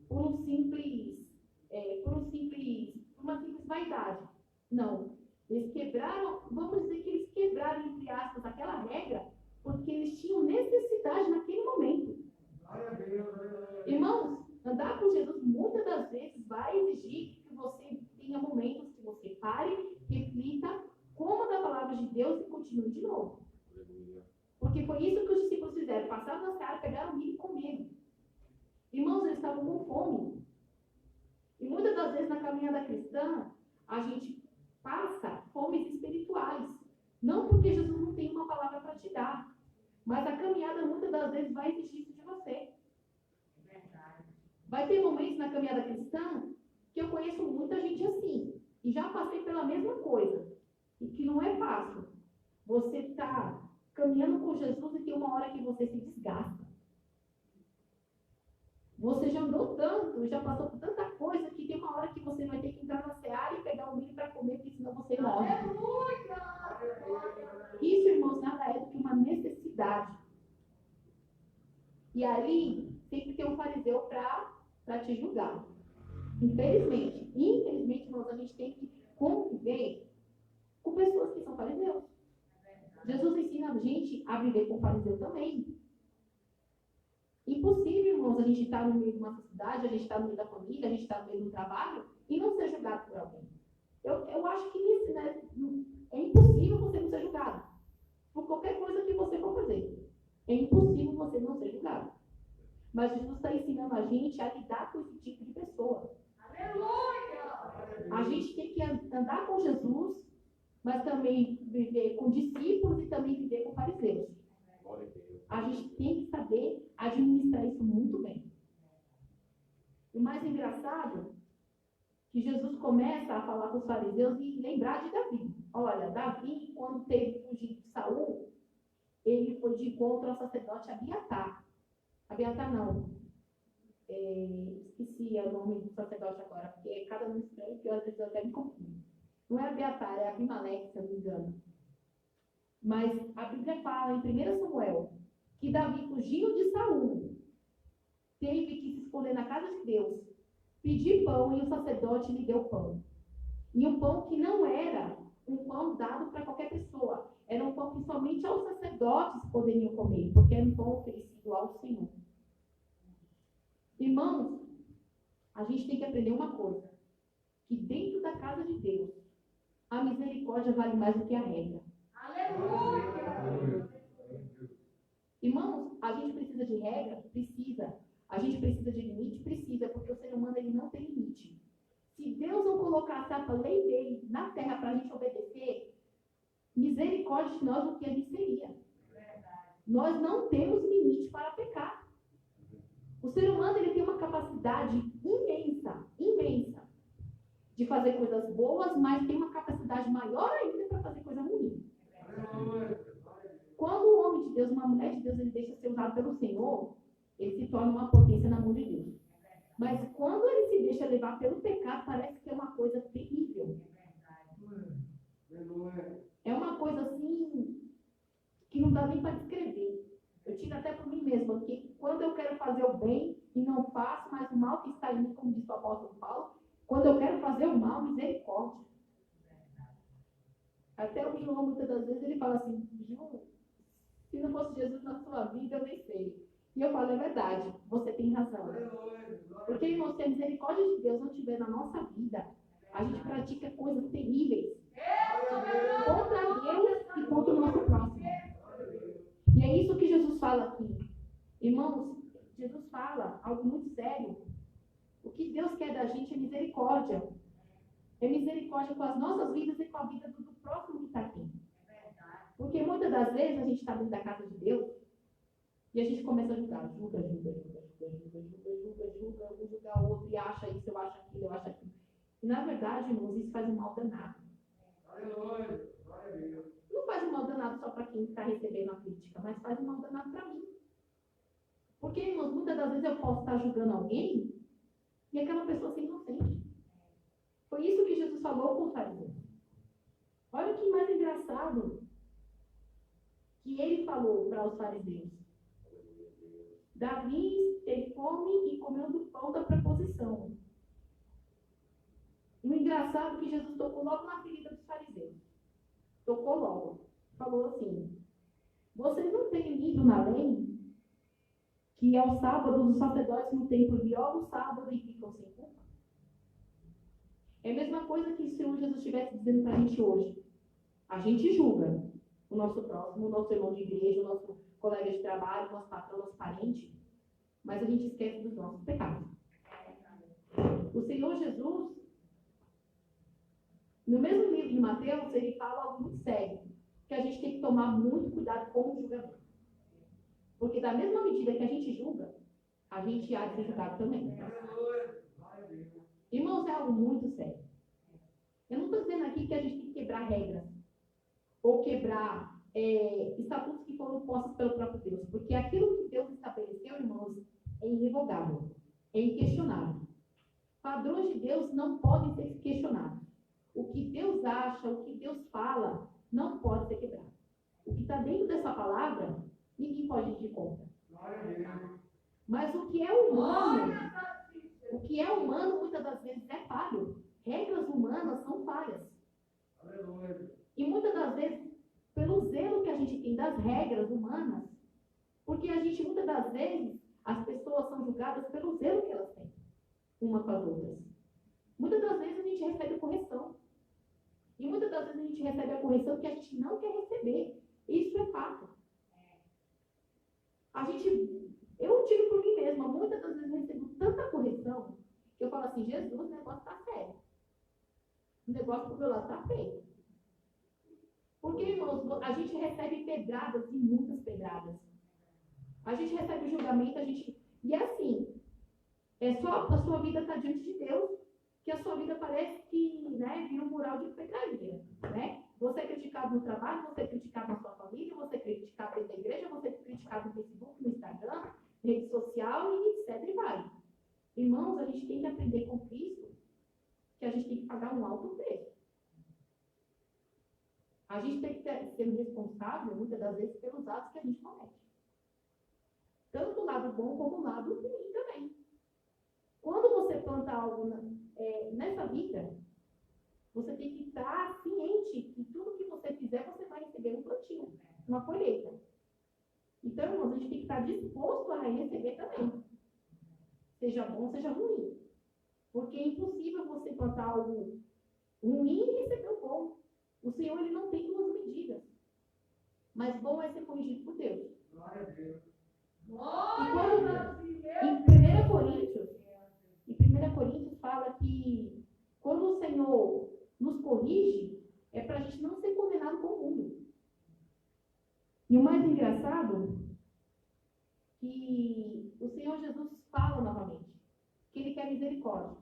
por uma simples vaidade. Não. Eles quebraram, vamos dizer que eles quebraram, entre aspas, aquela regra, porque eles tinham necessidade naquele momento. Irmãos, andar com Jesus muitas das vezes vai exigir que você tenha momentos que você pare, reflita, coma da palavra de Deus e continue de novo. Porque foi isso que os discípulos fizeram. Passaram na seara, pegaram milho e comeram. Irmãos, eles estavam com fome. E muitas das vezes na caminhada cristã, a gente passa fomes espirituais. Não porque Jesus não tem uma palavra para te dar, mas a caminhada muitas das vezes vai exigir isso de você. Vai ter momentos na caminhada cristã que eu conheço muita gente assim, e já passei pela mesma coisa, e que não é fácil. Você está caminhando com Jesus e tem uma hora que você se desgasta. Você já andou tanto, já passou por tanta coisa, que tem uma hora que você vai ter que entrar na seara e pegar o milho para comer, porque senão você morre. Isso, irmãos, nada é do que uma necessidade. E ali, sempre tem um fariseu para te julgar. Infelizmente, irmãos, a gente tem que conviver com pessoas que são fariseus. Jesus ensina a gente a viver com fariseu também. Impossível, irmãos, a gente estar no meio de uma sociedade, a gente está no meio da família, a gente está no meio do trabalho e não ser julgado por alguém. Eu acho que isso, né, é impossível você não ser julgado por qualquer coisa que você for fazer. É impossível você não ser julgado. Mas Jesus está ensinando a gente a lidar com esse tipo de pessoa. Aleluia! A gente tem que andar com Jesus, mas também viver com discípulos e também viver com fariseus. A gente tem que saber administrar isso muito bem. O mais engraçado, que Jesus começa a falar com os fariseus e lembrar de Davi. Olha, Davi, quando teve que fugir de Saul, ele foi de encontro ao sacerdote Abiatar. Abiatar não. Esqueci o nome do sacerdote agora, porque cada nome estranho que às vezes eu até me confundo. Não é Abiatar, é Abimeleque, se eu não me engano. Mas a Bíblia fala em 1 Samuel que Davi, fugindo de Saul, teve que se esconder na casa de Deus, pedir pão e o sacerdote lhe deu pão. E um pão que não era um pão dado para qualquer pessoa, era um pão que somente aos sacerdotes poderiam comer, porque era um pão oferecido ao Senhor. aprender uma coisa, que dentro da casa de Deus, a misericórdia vale mais do que a regra. Irmãos, a gente precisa de regra? Precisa. A gente precisa de limite? Precisa, porque o ser humano ele não tem limite. Se Deus não colocasse a lei dele na terra para a gente obedecer, misericórdia de nós o que a gente seria. Nós não temos limite para pecar. O ser humano ele tem uma capacidade imensa, de fazer coisas boas, mas tem uma capacidade maior ainda para fazer coisa ruim. Quando um homem de Deus, uma mulher de Deus, ele deixa ser usado pelo Senhor, ele se torna uma potência na mão de Deus. Mas quando ele se deixa levar pelo pecado, parece que é uma coisa terrível. É uma coisa assim que não dá nem para descrever. Eu tiro até por mim mesma, porque quando eu quero fazer o bem e não faço, mas o mal que está em mim, como diz o apóstolo Paulo, quando eu quero fazer o mal, misericórdia. Até o João, muitas das vezes, ele fala assim, João, se não fosse Jesus na sua vida, eu nem sei. E eu falo, é verdade, você tem razão. Porque, irmãos, se a misericórdia de Deus não estiver na nossa vida, a gente pratica coisas terríveis contra Deus e contra o nosso próximo. E é isso que Jesus fala aqui. Irmãos, Jesus fala algo muito sério. O que Deus quer da gente é misericórdia. É misericórdia com as nossas vidas e com a vida do próximo que está aqui. Porque muitas das vezes a gente está dentro da casa de Deus e a gente começa a julgar. Julga, um julga o outro e acha isso, eu acho aquilo, eu acho aquilo. E na verdade, irmãos, isso faz um mal danado. Não faz um mal danado só para quem está recebendo a crítica, mas faz um mal danado para mim. Porque, irmãos, muitas das vezes eu posso estar julgando alguém e aquela pessoa ser inocente. Foi isso que Jesus falou com os fariseus. Olha que mais engraçado que ele falou para os fariseus. Davi teve fome e comeu do pão da preposição. E o engraçado é que Jesus tocou logo na ferida dos fariseus. Tocou logo. Falou assim, vocês não têm lido na lei que ao sábado os sacerdotes no templo violam o sábado e ficam sem culpa? É a mesma coisa que se o Senhor Jesus estivesse dizendo para a gente hoje. A gente julga o nosso próximo, o nosso irmão de igreja, o nosso colega de trabalho, o nosso patrão, o nosso parente, mas a gente esquece dos nossos pecados. O Senhor Jesus, no mesmo livro de Mateus, ele fala algo muito sério, que a gente tem que tomar muito cuidado com o julgamento. Porque da mesma medida que a gente julga, a gente há de ser julgado também. Irmãos, é algo muito sério. Eu não estou dizendo aqui que a gente tem que quebrar regras, ou quebrar estatutos que foram postos pelo próprio Deus, porque aquilo que Deus estabeleceu, irmãos, é irrevogável, é inquestionável. Padrões de Deus não podem ser questionados. O que Deus acha, o que Deus fala, não pode ser quebrado. O que está dentro dessa palavra, ninguém pode ir de conta. Mas o que é humano, muitas das vezes é falho. Regras humanas são falhas. E muitas das vezes, pelo zelo que a gente tem das regras humanas, porque a gente, muitas das vezes, as pessoas são julgadas pelo zelo que elas têm, uma com as outras. Muitas das vezes a gente recebe correção. E muitas das vezes a gente recebe a correção que a gente não quer receber. Isso é fato. Eu tiro por mim mesma, muitas das vezes eu recebo tanta correção, que eu falo assim, Jesus, o negócio está sério. O negócio pro meu lado está feio. Porque, irmãos, a gente recebe pedradas e muitas pedradas. A gente recebe o julgamento, e é assim, é só a sua vida está diante de Deus, que a sua vida parece que, né, vira um mural de pedraria, né? Você é criticado no trabalho, você é criticado na sua família, você é criticado dentro da igreja, você é criticado no Facebook, no Instagram, rede social e etc. e vai. Irmãos, a gente tem que aprender com Cristo que a gente tem que pagar um alto preço. A gente tem que ser responsável, muitas das vezes, pelos atos que a gente comete. Tanto o lado bom como o lado ruim também. Quando você planta algo nessa vida, você tem que estar ciente que tudo que você fizer, você vai receber um plantio, uma colheita. Então, irmãos, a gente tem que estar disposto a receber também. Seja bom, seja ruim. Porque é impossível você plantar algo ruim e receber o bom. O Senhor, ele não tem duas medidas. Mas bom é ser corrigido por Deus. Glória a Deus. E quando, em 1 Coríntios fala que quando o Senhor nos corrige, é para a gente não ser condenado com o mundo. E o mais engraçado, que o Senhor Jesus fala novamente, que Ele quer misericórdia.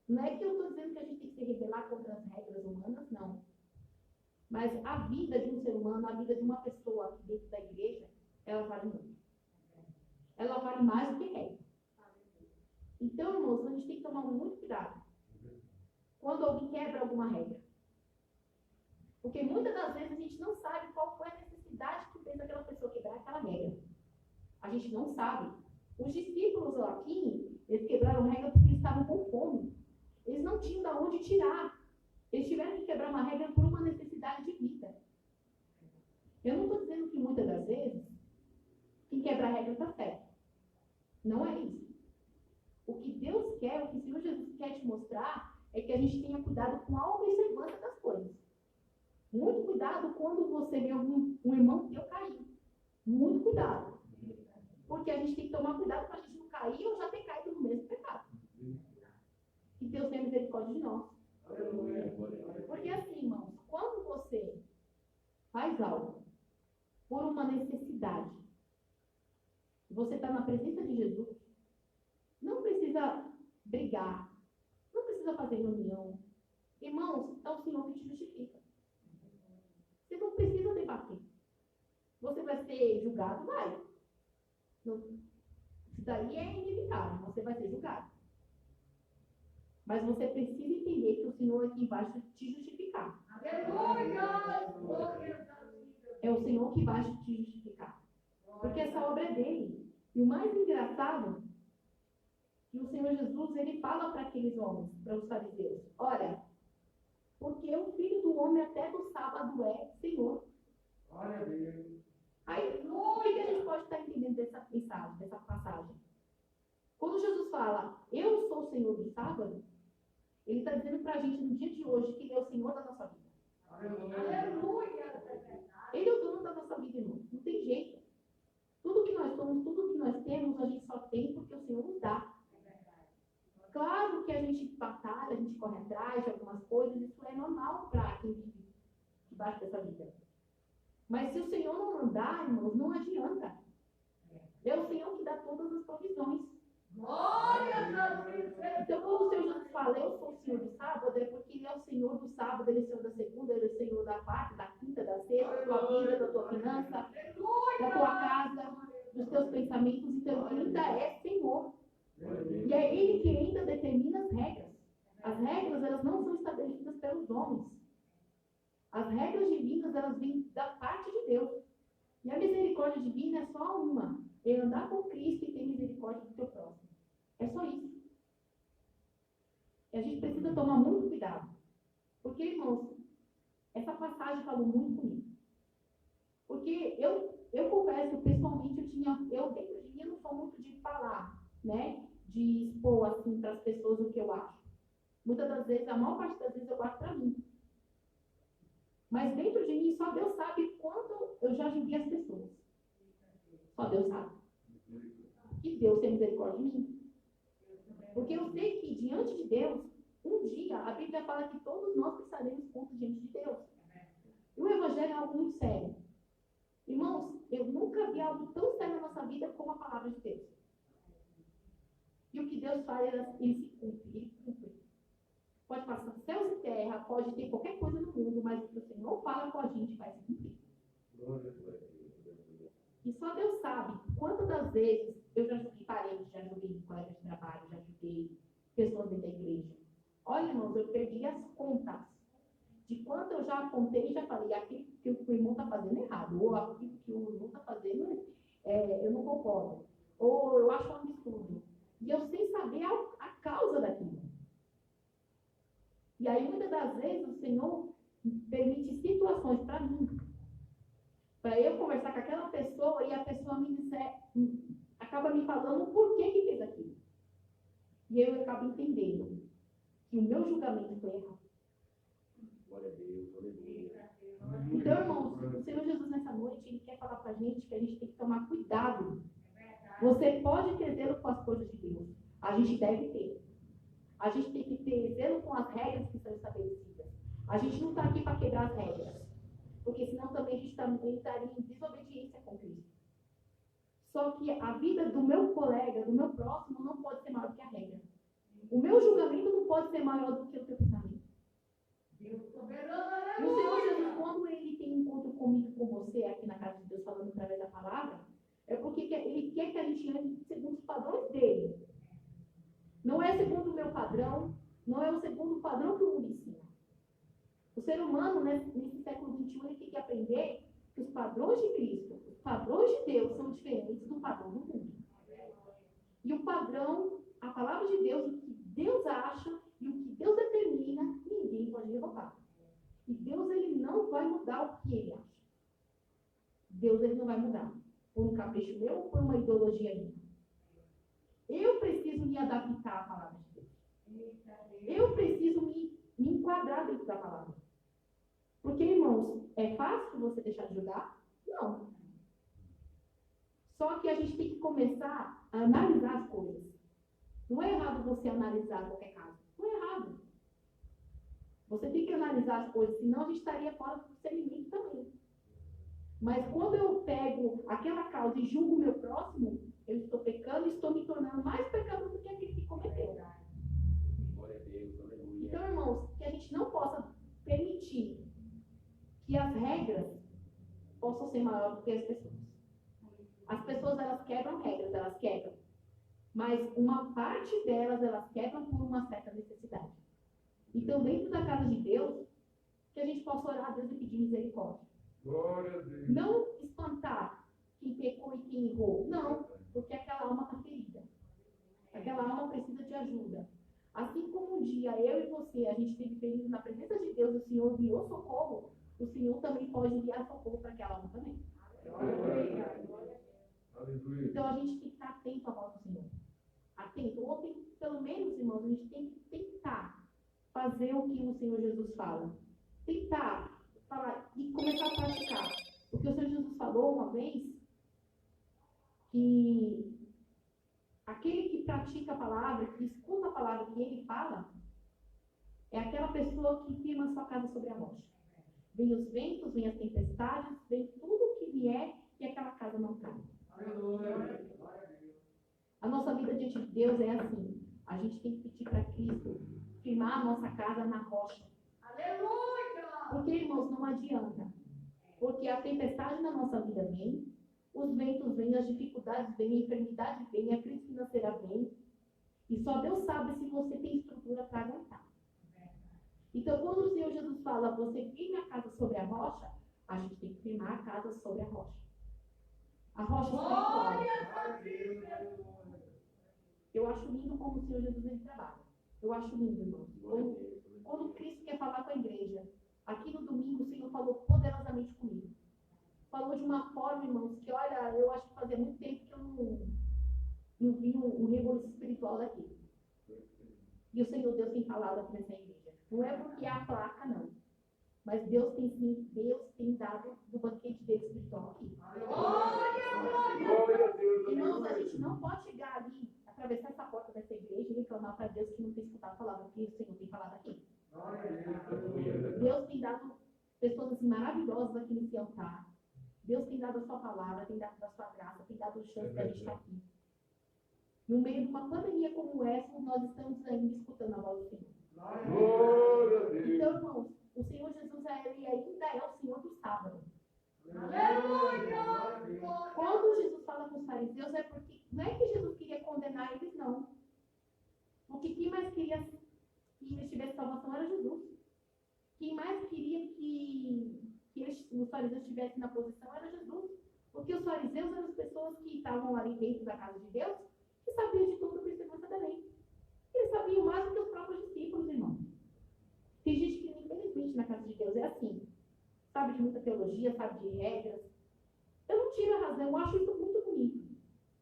Não é que eu estou dizendo que a gente tem que se rebelar contra as regras humanas, não. Mas a vida de um ser humano, a vida de uma pessoa aqui dentro da igreja, ela vale muito. Ela vale mais do que regra. Então, irmãos, a gente tem que tomar muito cuidado quando alguém quebra alguma regra. Porque muitas das vezes a gente não sabe qual foi a necessidade que fez aquela pessoa quebrar aquela regra. A gente não sabe. Os discípulos aqui, eles quebraram regra porque eles estavam com fome. Eles não tinham de onde tirar. Eles tiveram que quebrar uma regra por uma necessidade de vida. Eu não estou dizendo que muitas das vezes quem quebra a regra está certo. Não é isso. O que Deus quer, o que o Senhor Jesus quer te mostrar, é que a gente tenha cuidado com a observância das coisas. Muito cuidado quando você vê um irmão teu cair. Muito cuidado. Porque a gente tem que tomar cuidado para a gente não cair ou já ter caído no mesmo pecado. Que Deus tenha misericórdia de nós. Porque assim, irmãos, quando você faz algo por uma necessidade, você está na presença de Jesus, não precisa brigar, não precisa fazer reunião. Irmãos, é o Senhor que te justifica. Você não precisa debater. Você vai ser julgado? Vai. Não. Isso daí é inevitável, você vai ser julgado. Mas você precisa entender que o Senhor aqui vai te justificar. É o Senhor que vai te justificar. Porque essa obra é dele. E o mais engraçado, que o Senhor Jesus, ele fala para aqueles homens, para os fariseus, olha, porque o Filho do Homem até do sábado é Senhor. Glória a Deus. Aí, o que a gente pode estar entendendo dessa mensagem, dessa passagem? Quando Jesus fala, eu sou o Senhor do sábado, ele está dizendo para a gente no dia de hoje que ele é o Senhor da nossa vida. Aleluia. Ele é o dono da nossa vida, irmão. Não tem jeito. Tudo que nós somos, tudo que nós temos, a gente só tem porque o Senhor nos dá. Claro que a gente batalha, a gente corre atrás de algumas coisas, isso é normal para quem vive debaixo dessa vida. Mas se o Senhor não mandar, irmãos, não adianta. É o Senhor que dá todas as provisões. Então, quando o Senhor Jesus fala, eu sou o Senhor do sábado, é porque Ele é o Senhor do sábado, Ele é o Senhor da segunda, Ele é o Senhor da quarta, da quinta, da sexta, da tua vida, da tua finança, da tua casa, dos teus pensamentos. Então, Ele ainda é Senhor. E é Ele que ainda determina as regras. As regras, elas não são estabelecidas pelos homens. As regras divinas, elas vêm da parte de Deus. E a misericórdia divina é só uma. É andar com Cristo e ter misericórdia do teu próximo. É só isso. E a gente precisa tomar muito cuidado. Porque, irmãos, essa passagem falou muito comigo. Porque eu confesso, pessoalmente, eu dentro de mim, eu não sou muito de falar, né? De expor, assim, para as pessoas o que eu acho. Muitas das vezes, a maior parte das vezes, eu guardo para mim. Mas dentro de mim, só Deus sabe quando eu já julguei as pessoas. Só Deus sabe. Que Deus tem misericórdia de mim. Porque eu sei que diante de Deus, um dia, a Bíblia fala que todos nós prestaremos conta diante de Deus. E o Evangelho é algo muito sério. Irmãos, eu nunca vi algo tão sério na nossa vida como a palavra de Deus. E o que Deus faz, ele se cumpre, ele cumpre. Pode passar céus e terra, pode ter qualquer coisa no mundo, mas o que o Senhor fala com a gente vai se cumprir. E só Deus sabe quantas das vezes eu já julguei parentes, já julguei colegas de trabalho, já julguei pessoas dentro da igreja. Olha, irmãos, eu perdi as contas de quanto eu já apontei e já falei, aquilo que o irmão está fazendo errado, ou aquilo que o irmão está fazendo, eu não concordo, ou eu acho um absurdo. E eu sem saber a causa daquilo. E aí, muitas das vezes, o Senhor permite situações para mim, para eu conversar com aquela pessoa e a pessoa me disser, acaba me falando o porquê que fez aquilo. E eu acabo entendendo que o meu julgamento foi errado. Glória a Deus, aleluia. Então, irmãos, o Senhor Jesus nessa noite, Ele quer falar pra gente que a gente tem que tomar cuidado. Você pode ter zelo com as coisas de Deus. A gente deve ter. A gente tem que ter zelo com as regras que são estabelecidas. A gente não está aqui para quebrar as regras. Porque senão também a gente estaria em desobediência com Cristo. Só que a vida do meu colega, do meu próximo, não pode ser maior do que a regra. O meu julgamento não pode ser maior do que o teu pensamento. E o Senhor Jesus, quando Ele tem um encontro comigo, com você, aqui na casa de Deus, falando através da palavra, é porque Ele quer que a gente ande segundo os padrões dEle. Não é segundo o meu padrão, não é o segundo padrão que o mundo ensina. O ser humano, nesse século XXI, ele tem que aprender que os padrões de Cristo, os padrões de Deus são diferentes do padrão do mundo. E o padrão, a palavra de Deus, o que Deus acha e o que Deus determina, ninguém pode derrotar. E Deus, ele não vai mudar o que ele acha. Deus, ele não vai mudar. Por um capricho meu ou por uma ideologia minha. Eu preciso me adaptar à palavra de Deus. Eu preciso me enquadrar dentro da palavra. Porque, irmãos, é fácil você deixar de julgar? Não. Só que a gente tem que começar a analisar as coisas. Não é errado você analisar qualquer caso. Não é errado. Você tem que analisar as coisas, senão a gente estaria fora do discernimento também. Mas quando eu pego aquela causa e julgo o meu próximo, eu estou pecando e estou me tornando mais pecador do que aquele que cometeu. Glória a Deus, aleluia. Então, irmãos, que a gente não possa permitir que as regras possam ser maiores do que as pessoas. As pessoas, elas quebram regras, elas quebram. Mas uma parte delas, elas quebram por uma certa necessidade. Então, dentro da casa de Deus, que a gente possa orar a Deus e pedir misericórdia. Glória a Deus. Não espantar quem pecou e quem errou. Não, porque aquela alma está ferida. Aquela alma precisa de ajuda. Assim como um dia eu e você, a gente teve ferido na presença de Deus, o Senhor enviou socorro, o Senhor também pode enviar socorro para aquela alma também. Então a gente tem que estar atento à voz do Senhor. Atento. Ou tem, pelo menos, irmãos, a gente tem que tentar fazer o que o Senhor Jesus fala. Tentar falar e começar a praticar. Porque o Senhor Jesus falou uma vez que aquele que pratica a palavra, que escuta a palavra que ele fala, é aquela pessoa que firma a sua casa sobre a rocha. Vem os ventos, vem as tempestades, vem tudo que vier e aquela casa não cai. A nossa vida diante de Deus é assim. A gente tem que pedir para Cristo firmar a nossa casa na rocha. Porque, irmãos, não adianta. Porque a tempestade na nossa vida vem, os ventos vêm, as dificuldades vêm, a enfermidade vem, a crise financeira vem. E só Deus sabe se você tem estrutura para aguentar. Então, quando o Senhor Jesus fala, você firme a casa sobre a rocha, a gente tem que firmar a casa sobre a rocha. A rocha espiritual. Eu acho lindo como o Senhor Jesus ele trabalha. Eu acho lindo, irmão. Quando Cristo quer falar com a igreja, aqui no domingo o Senhor falou poderosamente comigo. Falou de uma forma, irmãos, que olha, eu acho que fazia muito tempo que eu não vi um revolução espiritual daqui. E o Senhor Deus tem falado aqui nessa igreja. Não é porque há placa, não. Mas Deus tem dado do banquete dele espiritual aqui. Irmãos, a gente não pode chegar ali, atravessar essa porta dessa igreja e reclamar para Deus que não tem escutado a palavra que o Senhor tem falado aqui. Deus tem dado pessoas assim, maravilhosas aqui nesse altar. Deus tem dado a sua palavra, tem dado a sua graça, tem dado o chance da gente estar aqui. No meio de uma pandemia como essa, nós estamos ainda escutando a voz do Senhor. Então, irmãos, o Senhor Jesus ele ainda é o Senhor do sábado. Quando Jesus fala com os fariseus, é porque não é que Jesus queria condenar eles, não. Porque quem mais queria que eles tivessem salvação era Jesus. Quem mais queria que os fariseus estivessem na posição era Jesus. Porque os fariseus eram as pessoas que estavam ali dentro da casa de Deus, que sabiam de tudo por segurança da lei. Eles sabiam mais do que os próprios discípulos, irmãos. Tem gente que, infelizmente, na casa de Deus é assim. Sabe de muita teologia, sabe de regras. Eu não tiro a razão, eu acho isso muito bonito.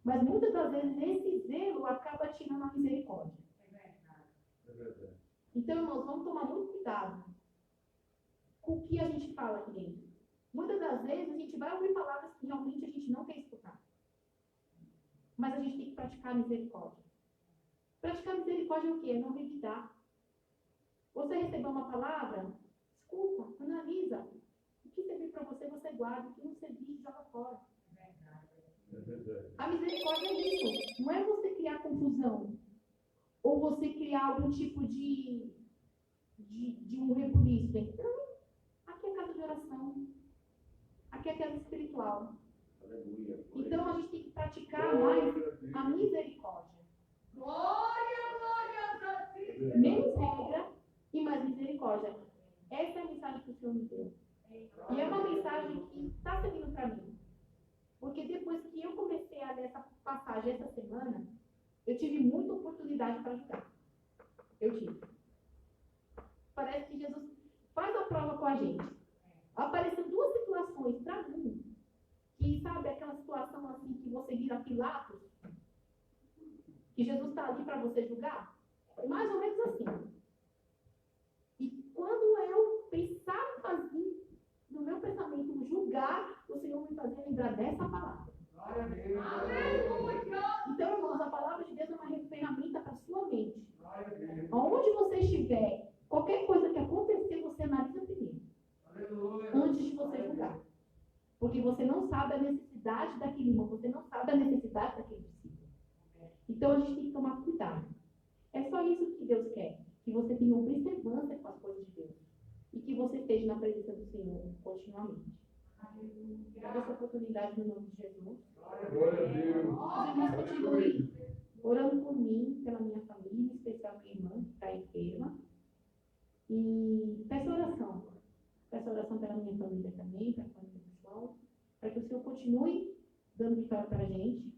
Mas muitas das vezes esse zelo acaba tirando a misericórdia. Então, irmãos, vamos tomar muito cuidado com o que a gente fala aqui dentro. Muitas das vezes a gente vai ouvir palavras que realmente a gente não quer escutar. Mas a gente tem que praticar a misericórdia. Praticar a misericórdia é o quê? É não revidar. Você recebeu uma palavra? Escuta, analisa. O que servir para você, você guarda. O que não servir, joga fora. A misericórdia é isso. Não é você criar confusão. Ou você criar algum tipo de um rebuliço. Não. Aqui é casa de oração. Aqui é casa espiritual. Então, a gente tem que praticar mais a misericórdia. Menos regra e mais misericórdia. Essa é a mensagem que o Senhor me deu. E é uma mensagem que está servindo para mim. Porque depois que eu comecei a ler essa passagem essa semana, eu tive muita oportunidade para ajudar. Eu tive. Parece que Jesus faz a prova com a gente. Apareceram duas situações para mim. Que sabe aquela situação assim que você vira Pilatos? Que Jesus está ali para você julgar? Mais ou menos assim. E quando eu pensava em fazer, no meu pensamento, julgar, o Senhor me fazia lembrar dessa palavra. Então, irmãos, a palavra de Deus é uma ferramenta para a sua mente. Onde você estiver, qualquer coisa que acontecer, você analisa primeiro. Antes de você julgar. Porque você não sabe a necessidade daquele irmão, você não sabe a necessidade daquele discípulo. Então, a gente tem que tomar cuidado. É só isso que Deus quer. Que você tenha observância com as coisas de Deus. E que você esteja na presença do Senhor continuamente. Dá essa oportunidade no nome de Jesus. Os irmãos continuem orando por mim, pela minha família, em especial minha irmã, que está enferma. E peço oração. Peço oração pela minha família também, para a família do João, para que o Senhor continue dando vitória para a gente.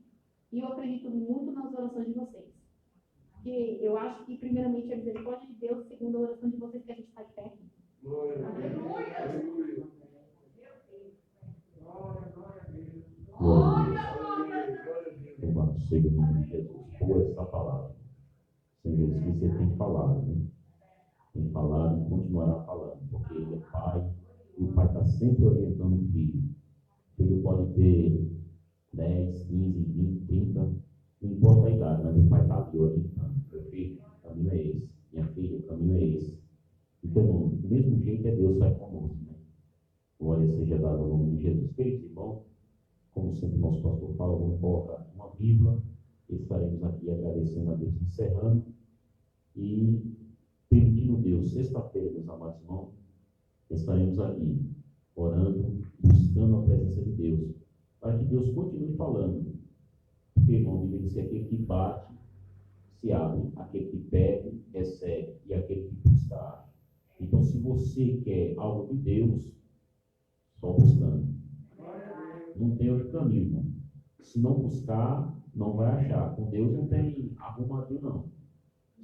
E eu acredito muito nas orações de vocês. Porque eu acho que, primeiramente, a misericórdia de Deus, segundo a oração de vocês, que a gente está de pé aqui. Glória Louvado seja o nome de Jesus por essa palavra. Senhor Jesus, que você tem falado, né? Tem falado e continuará falando, porque Ele é Pai, e o Pai está sempre orientando o Filho. O Filho pode ter 10, 15, 20, 30, não importa a idade, mas o Pai está ali orientando. Meu filho, o caminho é esse. Minha filha, o caminho é esse. Então, do mesmo jeito é Deus vai conosco, né? Glória seja dada ao nome de Jesus. Queridos irmãos, como sempre nosso pastor fala, vamos colocar uma vírgula, estaremos aqui agradecendo a Deus, encerrando e pedindo a Deus, sexta-feira, meus amados irmãos, estaremos aqui orando, buscando a presença de Deus, para que Deus continue falando. Porque, irmão, Bíblia diz que aquele que bate, se abre, aquele que pede, recebe, e aquele que busca, acha. Então, se você quer algo de Deus, só buscando. Não tem outro caminho, irmão. Se não buscar, não vai achar. Com Deus não tem arrumadinho, não.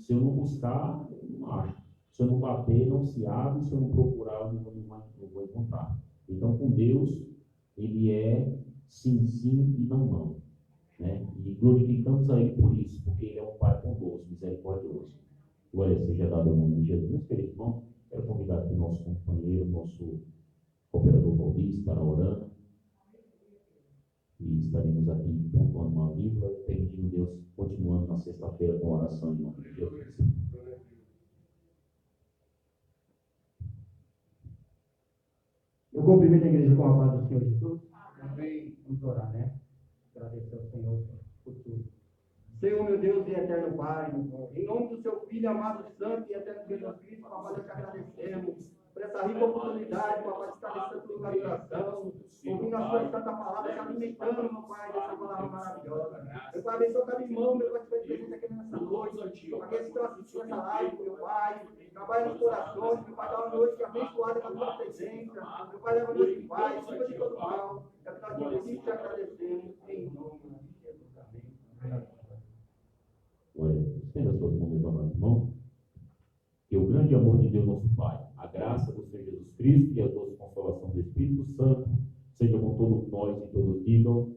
Se eu não buscar, eu não acho. Se eu não bater, não se abre. Se eu não procurar, eu não vou encontrar. Então, com Deus, Ele é sim, sim e não, não. Né? E glorificamos a Ele por isso, porque Ele é um Pai bondoso, misericordioso. Glória seja dada ao nome de Jesus. Meus queridos irmãos, quero convidar aqui nosso companheiro, nosso cooperador Valdir, estará orando. E estaremos aqui pontuando uma vírgula, pedindo Deus, continuando na sexta-feira com a oração em nome de Jesus. Eu cumprimento a igreja com a paz do Senhor Jesus. Amém. Vamos orar, né? Agradecer ao Senhor por tudo. Senhor, meu Deus e eterno Pai, em nome do seu Filho amado, santo e eterno Jesus Cristo, papai, nós te agradecemos por essa rica oportunidade, papai, de estar nesse santo lugar de oração, ouvindo a sua santa palavra, se alimentando, meu Pai, dessa palavra maravilhosa. Meu Pai, abençoa cada irmão, meu Pai, que estiver presente aqui nessa noite, aqueles que estão assistindo essa live, meu Pai, trabalha nos corações, meu Pai, dá uma noite abençoada com a tua presença, meu Pai, leva a noite em paz, cima de todo mal, é o que nós pedimos e te agradecemos, em nome de Jesus, amém. Glória a Deus. Estenda as suas mãos, meus amados irmãos. Que o grande amor de Deus, nosso Pai, a graça do Senhor Jesus Cristo e a doce consolação do Espírito Santo seja com todos nós e todos digam